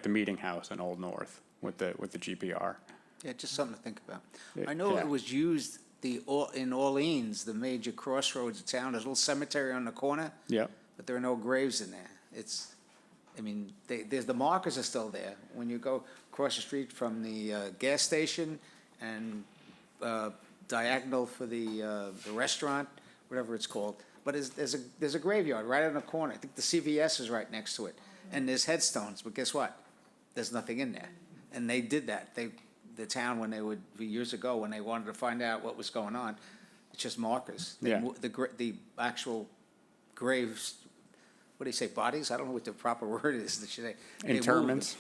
meeting house in Old North with the GPR. Yeah, just something to think about. I know it was used in Orleans, the major crossroads of town, there's a little cemetery on the corner. Yep. But there are no graves in there. The markers are still there. When you go across the street from the gas station and diagonal for the restaurant, whatever it's called. But there's a graveyard right in the corner. I think the CVS is right next to it. And there's headstones, but guess what? There's nothing in there. And they did that. The town, when they would, years ago, when they wanted to find out what was going on, it's just markers. The actual graves, what do you say, bodies? I don't know what the proper word is. Interments.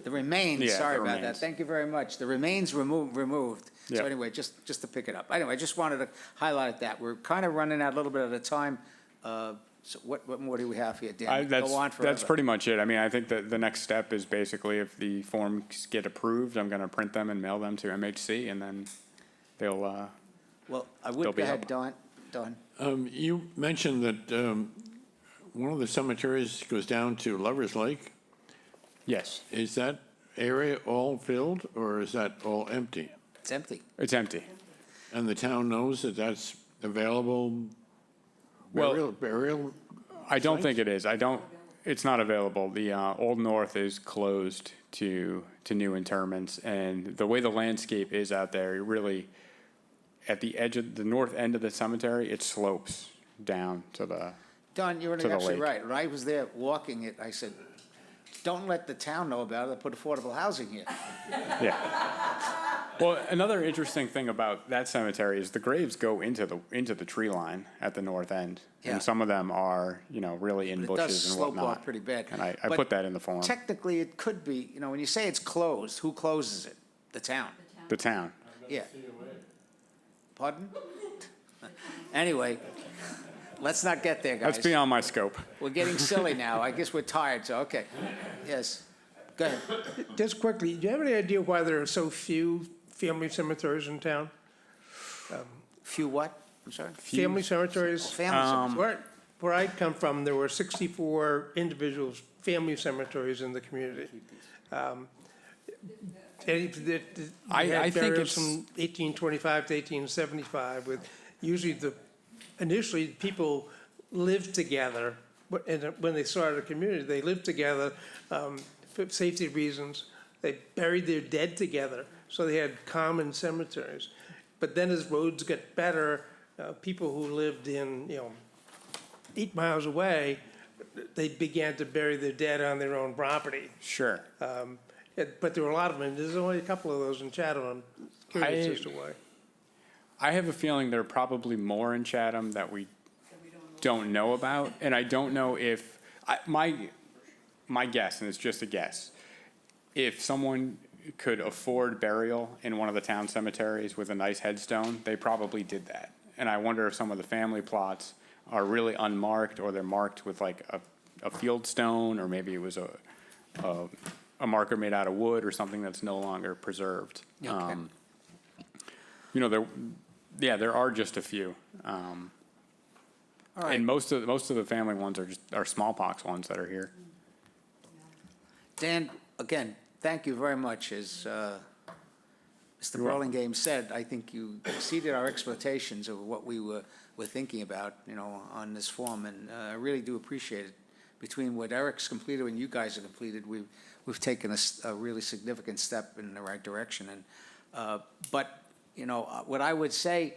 The remains, Yeah, sorry the about remains. that. Thank you very much. The remains removed. So Yeah. anyway, just to pick it up. Anyway, I just wanted to highlight that. We're kind of running out a little bit at a time. So what more do we have here, Dan? Go on forever. That's pretty much it. I mean, I think that the next step is basically if the forms get approved, I'm going to print them and mail them to MHC, and then they'll, Well, I they'll would, be go ahead, up. Don. You mentioned that one of the cemeteries goes down to Lover's Lake. Yes, Is that area all filled, or is that all empty? It's empty. it's empty. And the town knows that that's available Well- burial? I don't Sites? think it is. It's not available. The Old North is closed to new interments, and the way the landscape is out there, you really, at the edge of the north end of the cemetery, it slopes down to the, Don, you're To the actually lake. right. When I was there walking it, I said, don't let the town know about it. They'll put affordable housing here. yeah. Well, another interesting thing about that cemetery is the graves go into the tree line at the north end. Yeah. And some of them are, really in But it does bushes and slope whatnot. off pretty bad. And I But put that in the form. Technically, it could be, when you say it's closed, who closes it? The town. The town. Yeah. Pardon? Anyway, let's not get there, guys. That's beyond my scope. We're getting silly now. I guess we're tired, so, okay. Yes. Go ahead. Just quickly, do you have any idea why there are so few family cemeteries in town? Few what? I'm sorry? Family cemeteries? Families. Where I come from, there were 64 individual family cemeteries in the community. I think burials it's- from 1825 to 1875 with usually initially people lived together. And when they started a community, they lived together for safety reasons. They buried their dead together, so they had common cemeteries. But then as roads got better, people who lived in, 8 miles away, they began to bury their dead on their own property. Sure. But there were a lot of them, and there's only a couple of those in Chatham. I'm curious I- as to why. I have a feeling there are probably more in Chatham that we don't know about, and I don't know if, my guess, and it's just a guess, if someone could afford burial in one of the town cemeteries with a nice headstone, they probably did that. And I wonder if some of the family plots are really unmarked, or they're marked with like a field stone, or maybe it was a marker made out of wood or something that's no longer preserved. Okay. There are just a few. All right. And most of the family ones are smallpox ones that are here. Dan, again, thank you very much. As Mr. Burlingame said, I think you exceeded our expectations of what we were thinking about, on this form, and I really do appreciate it. Between what Eric's completed and you guys have completed, we've taken a really significant step in the right direction. And but what I would say,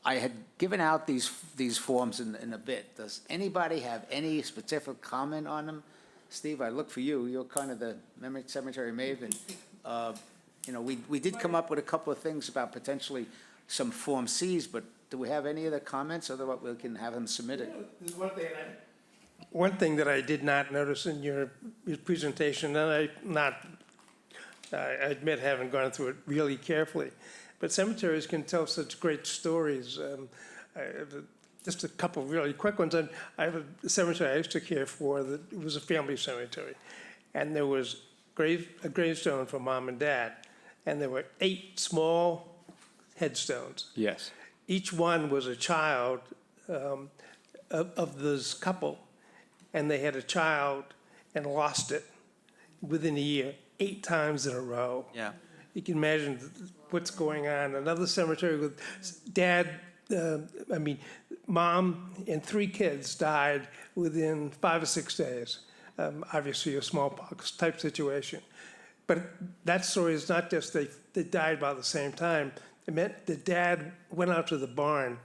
I had given out these forms in a bit. Does anybody have any specific comment on them? Steve, I look for you. You're kind of the cemetery maven. We did come up with a couple of things about potentially some Form Cs, but do we have any other comments? Otherwise, we can have them submitted. There's one thing that I did not notice in your presentation, and I admit haven't gone through it really carefully, but cemeteries can tell such great stories. Just a couple really quick ones. And I have a cemetery I used to care for that it was a family cemetery, and there was a gravestone for mom and dad, and there were 8 small headstones. Yes. Each one was a child of this couple, and they had a child and lost it within a year, 8 times in a row. Yeah. You can imagine what's going on. Another cemetery with mom and 3 kids died within 5 or 6 days. Obviously a smallpox type situation. But that story is not just they died by the same time. It meant the dad went out to the barn,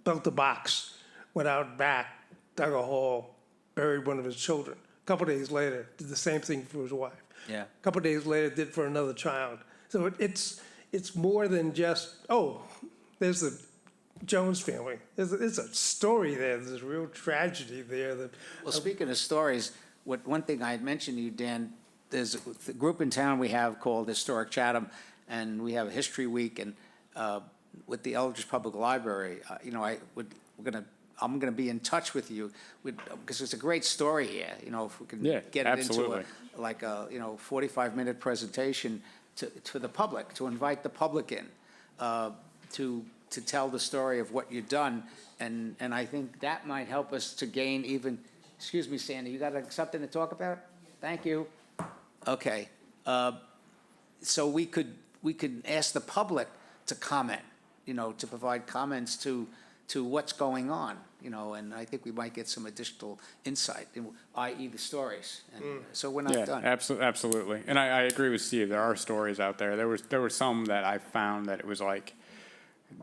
built a box, went out back, dug a hole, buried one of his children. A couple days later, did the same thing for his wife. Yeah. A couple days later, did for another child. So it's more than just, there's the Jones family. There's a story there. There's a real tragedy there. Well, speaking of stories, one thing I had mentioned to you, Dan, there's a group in town we have called Historic Chatham, and we have a History Week, and with the Eldridge Public Library, I'm gonna be in touch with you, because it's a great story here, if we can Yeah, get it into absolutely. a 45-minute presentation to the public, to invite the public in, to tell the story of what you've done, and I think that might help us to gain even, excuse me, Sandy, you got something to talk about? Thank you. Okay. So we could ask the public to comment, to provide comments to what's going on, and I think we might get some additional insight, i.e. the stories. And so we're not done. Absolutely. And I agree with Steve. There are stories out there. There were some that I found that it was like,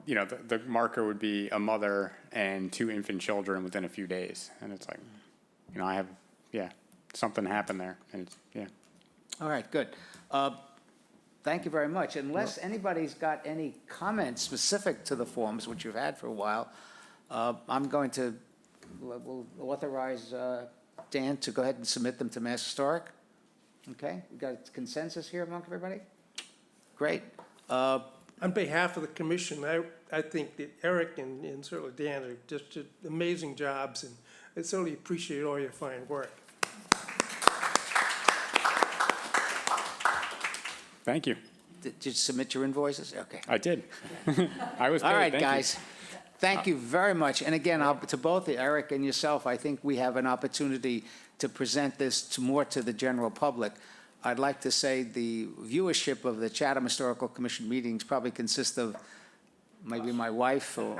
the marker would be a mother and 2 infant children within a few days. And it's like, something happened there. And All right, good. Thank you very much. Unless anybody's got any comments specific to the forms, which you've had for a while, I'm going to, we'll authorize Dan to go ahead and submit them to Mass Historic. Okay, we got consensus here among everybody? Great. On behalf of the commission, I think that Eric and certainly Dan are just did amazing jobs, and I certainly appreciate all your fine work. Thank you. Did you submit your invoices? Okay. I did. I was paid. All right, Thank you. guys. Thank you very much. And again, to both Eric and yourself, I think we have an opportunity to present this more to the general public. I'd like to say the viewership of the Chatham Historical Commission meetings probably consists of maybe my wife or,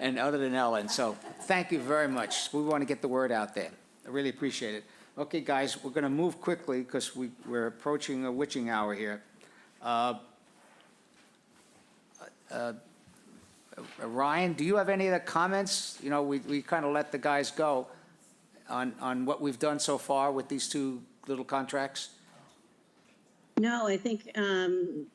and other than Ellen. So thank you very much. We want to get the word out there. I really appreciate it. Okay, guys, we're going to move quickly because we're approaching a witching hour here. Ryan, do you have any other comments? We kind of let the guys go on what we've done so far with these 2 little contracts. No, I think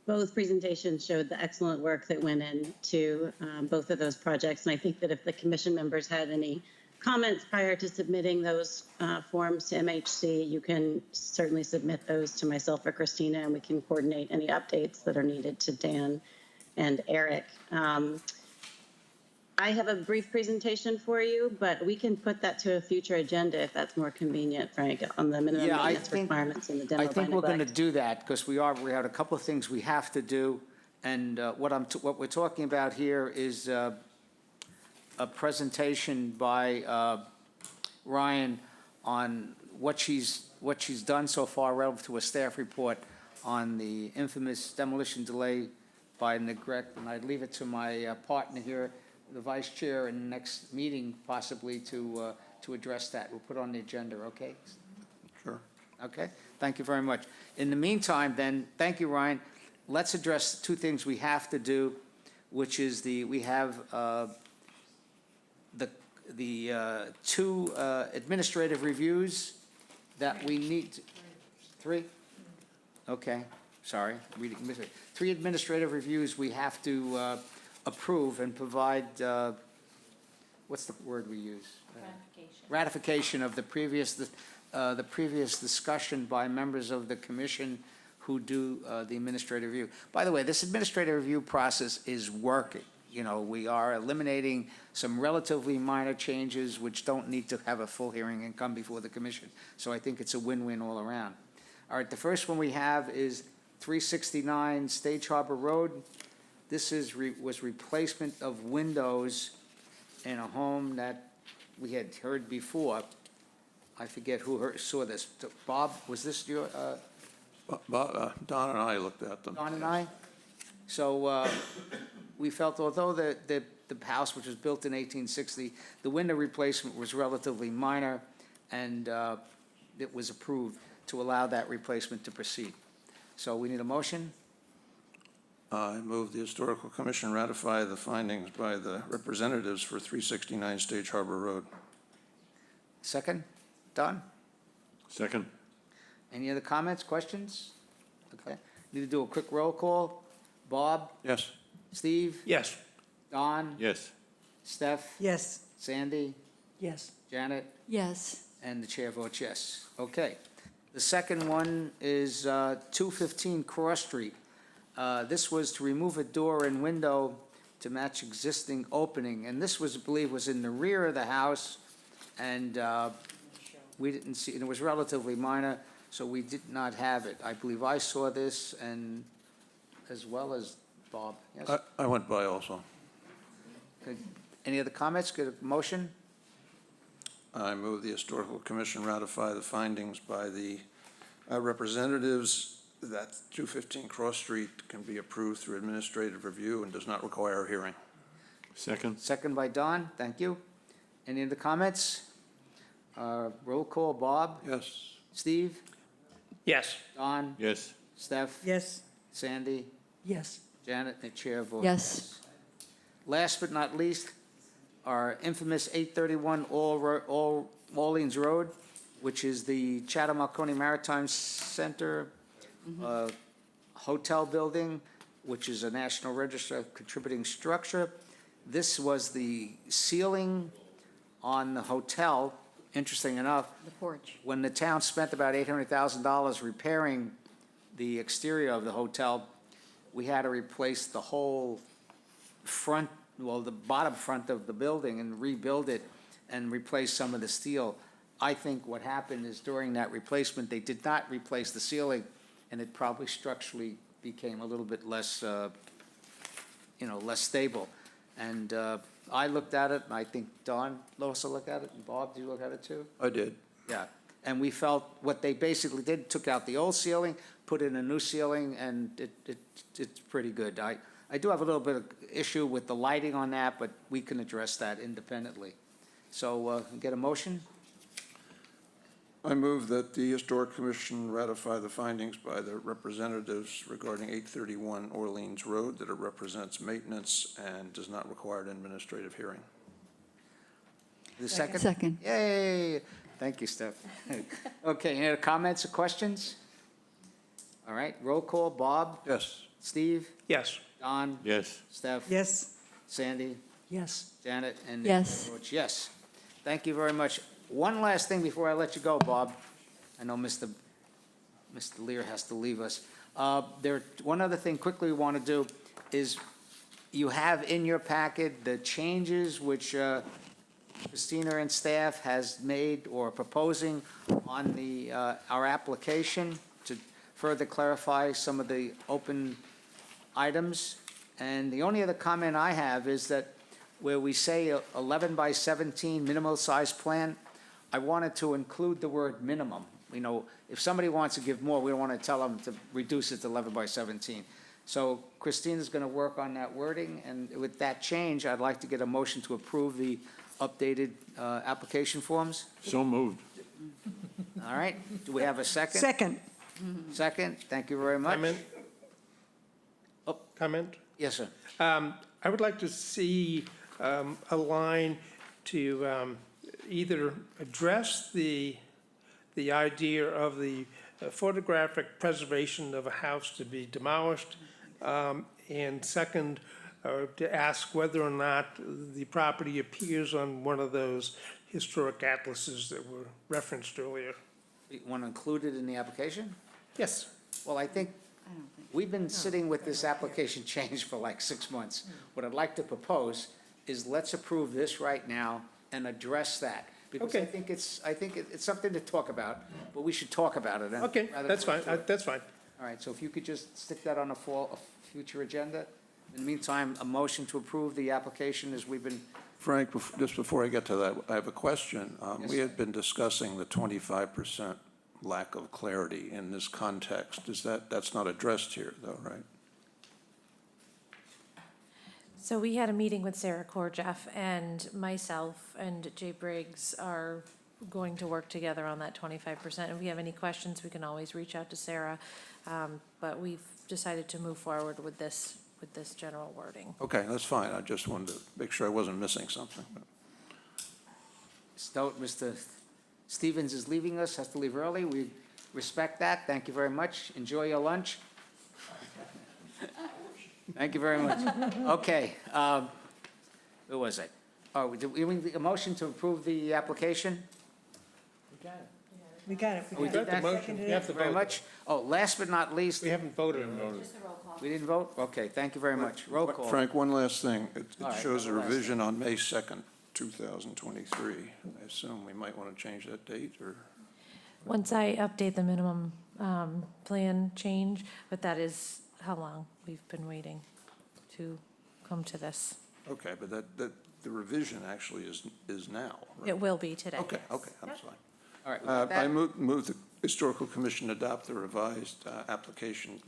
both presentations showed the excellent work that went into both of those projects. And I think that if the commission members had any comments prior to submitting those forms to MHC, you can certainly submit those to myself or Christina, and we can coordinate any updates that are needed to Dan and Eric. I have a brief presentation for you, but we can put that to a future agenda if that's more convenient, Frank, on the minimum maintenance requirements and the demo by I think we're going to neglect. do that because we had a couple of things we have to do. And what we're talking about here is a presentation by Ryan on what she's done so far relative to a staff report on the infamous demolition delay by neglect. And I'd leave it to my partner here, the vice chair, in the next meeting possibly to address that. We'll put it on the agenda, okay? Sure. Okay, thank you very much. In the meantime, then, thank you, Ryan. let's address two things we have to do, which is we have the two administrative reviews that we need. Three? Okay, sorry. Three administrative reviews we have to approve and provide, what's the word we use? Ratification of the previous discussion by members of the commission who do the administrative review. By the way, this administrative review process is working. You know, we are eliminating some relatively minor changes which don't need to have a full hearing and come before the commission. So I think it's a win-win all around. All right, the first one we have is 369 Stage Harbor Road. This was replacement of windows in a home that we had heard before. I forget who saw this. Bob, was this your? Don and I looked at them. Don and I? So we felt although the house, which was built in 1860, the window replacement was relatively minor, and it was approved to allow that replacement to proceed. So we need a motion? I move the Historical Commission ratify the findings by the representatives for 369 Stage Harbor Road. Second? Don? Second. Any other comments, questions? Okay. Need to do a quick roll call. Bob? Yes. Steve? Yes. Don? Yes. Steph? Yes. Sandy? Yes. Janet? Yes. And the chair votes yes. Okay. The second one is 215 Cross Street. This was to remove a door and window to match existing opening, and this was, I believe, was in the rear of the house, and we didn't see, and it was relatively minor, so we did not have it. I believe I saw this, and as well as Bob. Yes? I went by also. Okay. Any other comments? Good motion? I move the Historical Commission ratify the findings by the representatives that 215 Cross Street can be approved through administrative review and does not require a hearing. Second. Second by Don. Thank you. Any other comments? Roll call. Bob? Yes. Steve? Yes. Don? Yes. Steph? Yes. Sandy? Yes. Janet? The chair votes Yes. Last but not least, our infamous 831 Orleans Road, which is the Chatham Marconi Maritime Center hotel building, which is a National Register contributing structure. This was the ceiling on the hotel. Interesting enough, The porch. when the town spent about $800,000 repairing the exterior of the hotel, we had to replace the whole front, well, the bottom front of the building and rebuild it and replace some of the steel. I think what happened is during that replacement, they did not replace the ceiling, and it probably structurally became a little bit less, less stable. And I looked at it, and I think Don also looked at it, and Bob, did you look at it too? I did. Yeah, and we felt what they basically did, took out the old ceiling, put in a new ceiling, and it's pretty good. I do have a little bit of issue with the lighting on that, but we can address that independently. So get a motion? I move that the Historic Commission ratify the findings by the representatives regarding 831 Orleans Road, that it represents maintenance and does not require an administrative hearing. The second? Second. Yay! Thank you, Steph. Okay, any other comments or questions? All right, roll call. Bob? Yes. Steve? Yes. Don? Yes. Steph? Yes. Sandy? Yes. Janet? And Yes. the chair votes yes. Thank you very much. One last thing before I let you go, Bob. I know Mr. Lear has to leave us. One other thing quickly we want to do is you have in your packet the changes which Christina and staff has made or proposing on our application to further clarify some of the open items. And the only other comment I have is that where we say 11 by 17 minimal size plan, I wanted to include the word minimum. You know, if somebody wants to give more, we don't want to tell them to reduce it to 11 by 17. So Christina's going to work on that wording, and with that change, I'd like to get a motion to approve the updated application forms. So moved. All right, do we have a second? Second. Second, thank you very much. comment? Yes, sir. I would like to see a line to either address the idea of the photographic preservation of a house to be demolished, and second, to ask whether or not the property appears on one of those historic atlases that were referenced earlier. You want to include it in the application? Yes. Well, I think we've been sitting with this application change for like 6 months. What I'd like to propose is let's approve this right now and address that. Because I Okay. think it's something to talk about, but we should talk about it. Okay, rather that's than- fine, that's fine. All right, so if you could just stick that on a future agenda. In the meantime, a motion to approve the application as we've been, Frank, just before I get to that, I have a question. Yes, We sir. had been discussing the 25% lack of clarity in this context. That's not addressed here, though, right? So we had a meeting with Sarah Korjeff, and myself and Jay Briggs are going to work together on that 25%. If we have any questions, we can always reach out to Sarah. But we've decided to move forward with this general wording. Okay, that's fine. I just wanted to make sure I wasn't missing something. Mr. Stevens is leaving us, has to leave early. We respect that. Thank you very much. Enjoy your lunch. Thank you very much. Okay, who was it? Oh, we need a motion to approve the application? We got it. We did that? Motion, you have to Thank you very vote. much. Oh, last but not least, We haven't voted. we didn't vote? Okay, thank you very much. Roll call. Frank, one last thing. It All right, shows a one last revision on May 2nd, 2023. I assume we might want to change that date, or? Once I update the minimum plan change, but that is how long we've been waiting to come to this. Okay, but the revision actually is now, right? It will be today. Okay, okay, I'm fine. All right, with I that- move the Historical Commission adopt the revised application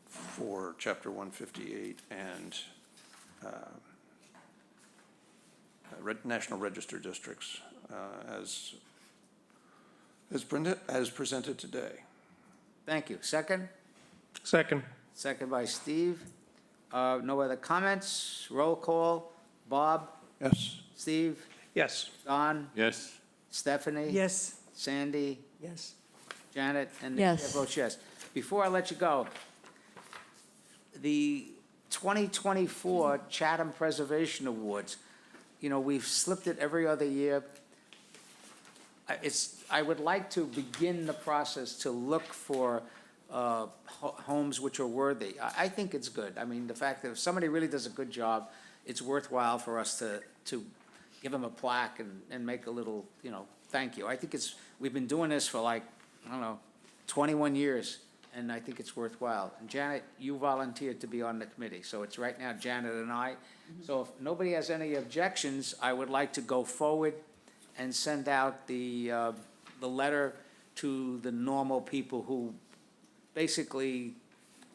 for Chapter 158 and National Register Districts as presented today. Thank you. Second? Second. Second by Steve. No other comments? Roll call. Bob? Yes. Steve? Yes. Don? Yes, Stephanie? Yes, Sandy? Yes. Yes. Janet? And the chair votes yes. Before I let you go, the 2024 Chatham Preservation Awards, you know, we've slipped it every other year. I would like to begin the process to look for homes which are worthy. I think it's good. I mean, the fact that if somebody really does a good job, it's worthwhile for us to give them a plaque and make a little, you know, thank you. I think we've been doing this for like, I don't know, 21 years, and I think it's worthwhile. And Janet, you volunteered to be on the committee, so it's right now Janet and I. So if nobody has any objections, I would like to go forward and send out the letter to the normal people who basically,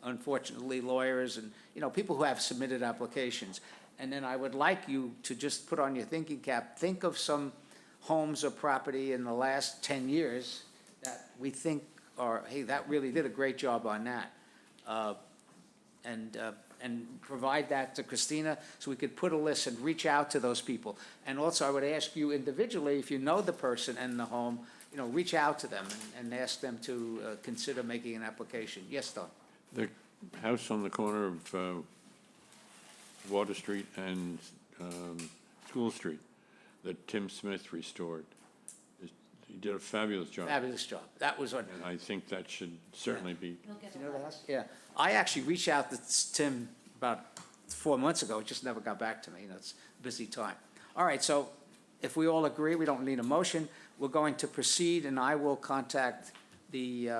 unfortunately, lawyers and, you know, people who have submitted applications. And then I would like you to just put on your thinking cap, think of some homes or property in the last 10 years that we think are, hey, that really did a great job on that. And provide that to Christina so we could put a list and reach out to those people. And also, I would ask you individually, if you know the person and the home, you know, reach out to them and ask them to consider making an application. Yes, Don? the house on the corner of Water Street and School Street that Tim Smith restored. He did a fabulous job. Fabulous job. That was on, And I think that should certainly be, do you know the house? Yeah. I actually reached out to Tim about 4 months ago. It just never got back to me. You know, it's a busy time. All right, so if we all agree, we don't need a motion. We're going to proceed, and I will contact the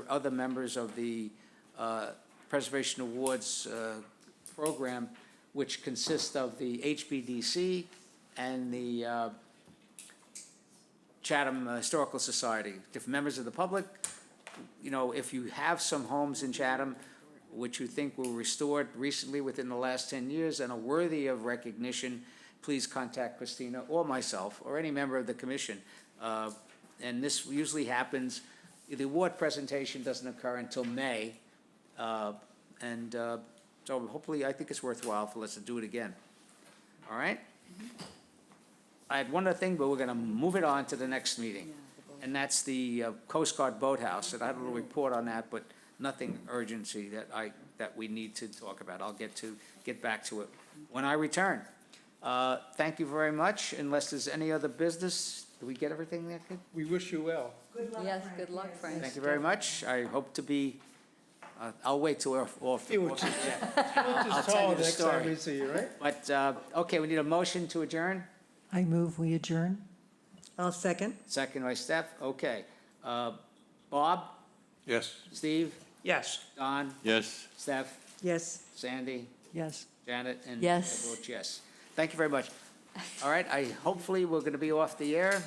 other members of the Preservation Awards program, which consists of the HBDC and the Chatham Historical Society. Different members of the public, you know, if you have some homes in Chatham which you think were restored recently within the last 10 years and are worthy of recognition, please contact Christina or myself or any member of the commission. And this usually happens, the award presentation doesn't occur until May. So hopefully, I think it's worthwhile for us to do it again. All right? I had one other thing, but we're gonna move it on to the next meeting. And that's the Coast Guard Boathouse, and I had a little report on that, but nothing urgency that we need to talk about. I'll get back to it when I return. Thank you very much. Unless there's any other business, did we get everything there, kid? We wish you well. Yes, good luck, Frank. Thank you very much. I hope to be, I'll wait till we're off. You were just- I'll Just tell call you the next time story. we see you, right? But, okay, we need a motion to adjourn. I move we adjourn. I'll second. Second by Steph. Okay. Bob, Yes. Steve, Yes. Don, Yes. Steph, Yes. Sandy, Yes. Janet, and Yes. I vote yes. Thank you very much. All right, hopefully, we're going to be off the air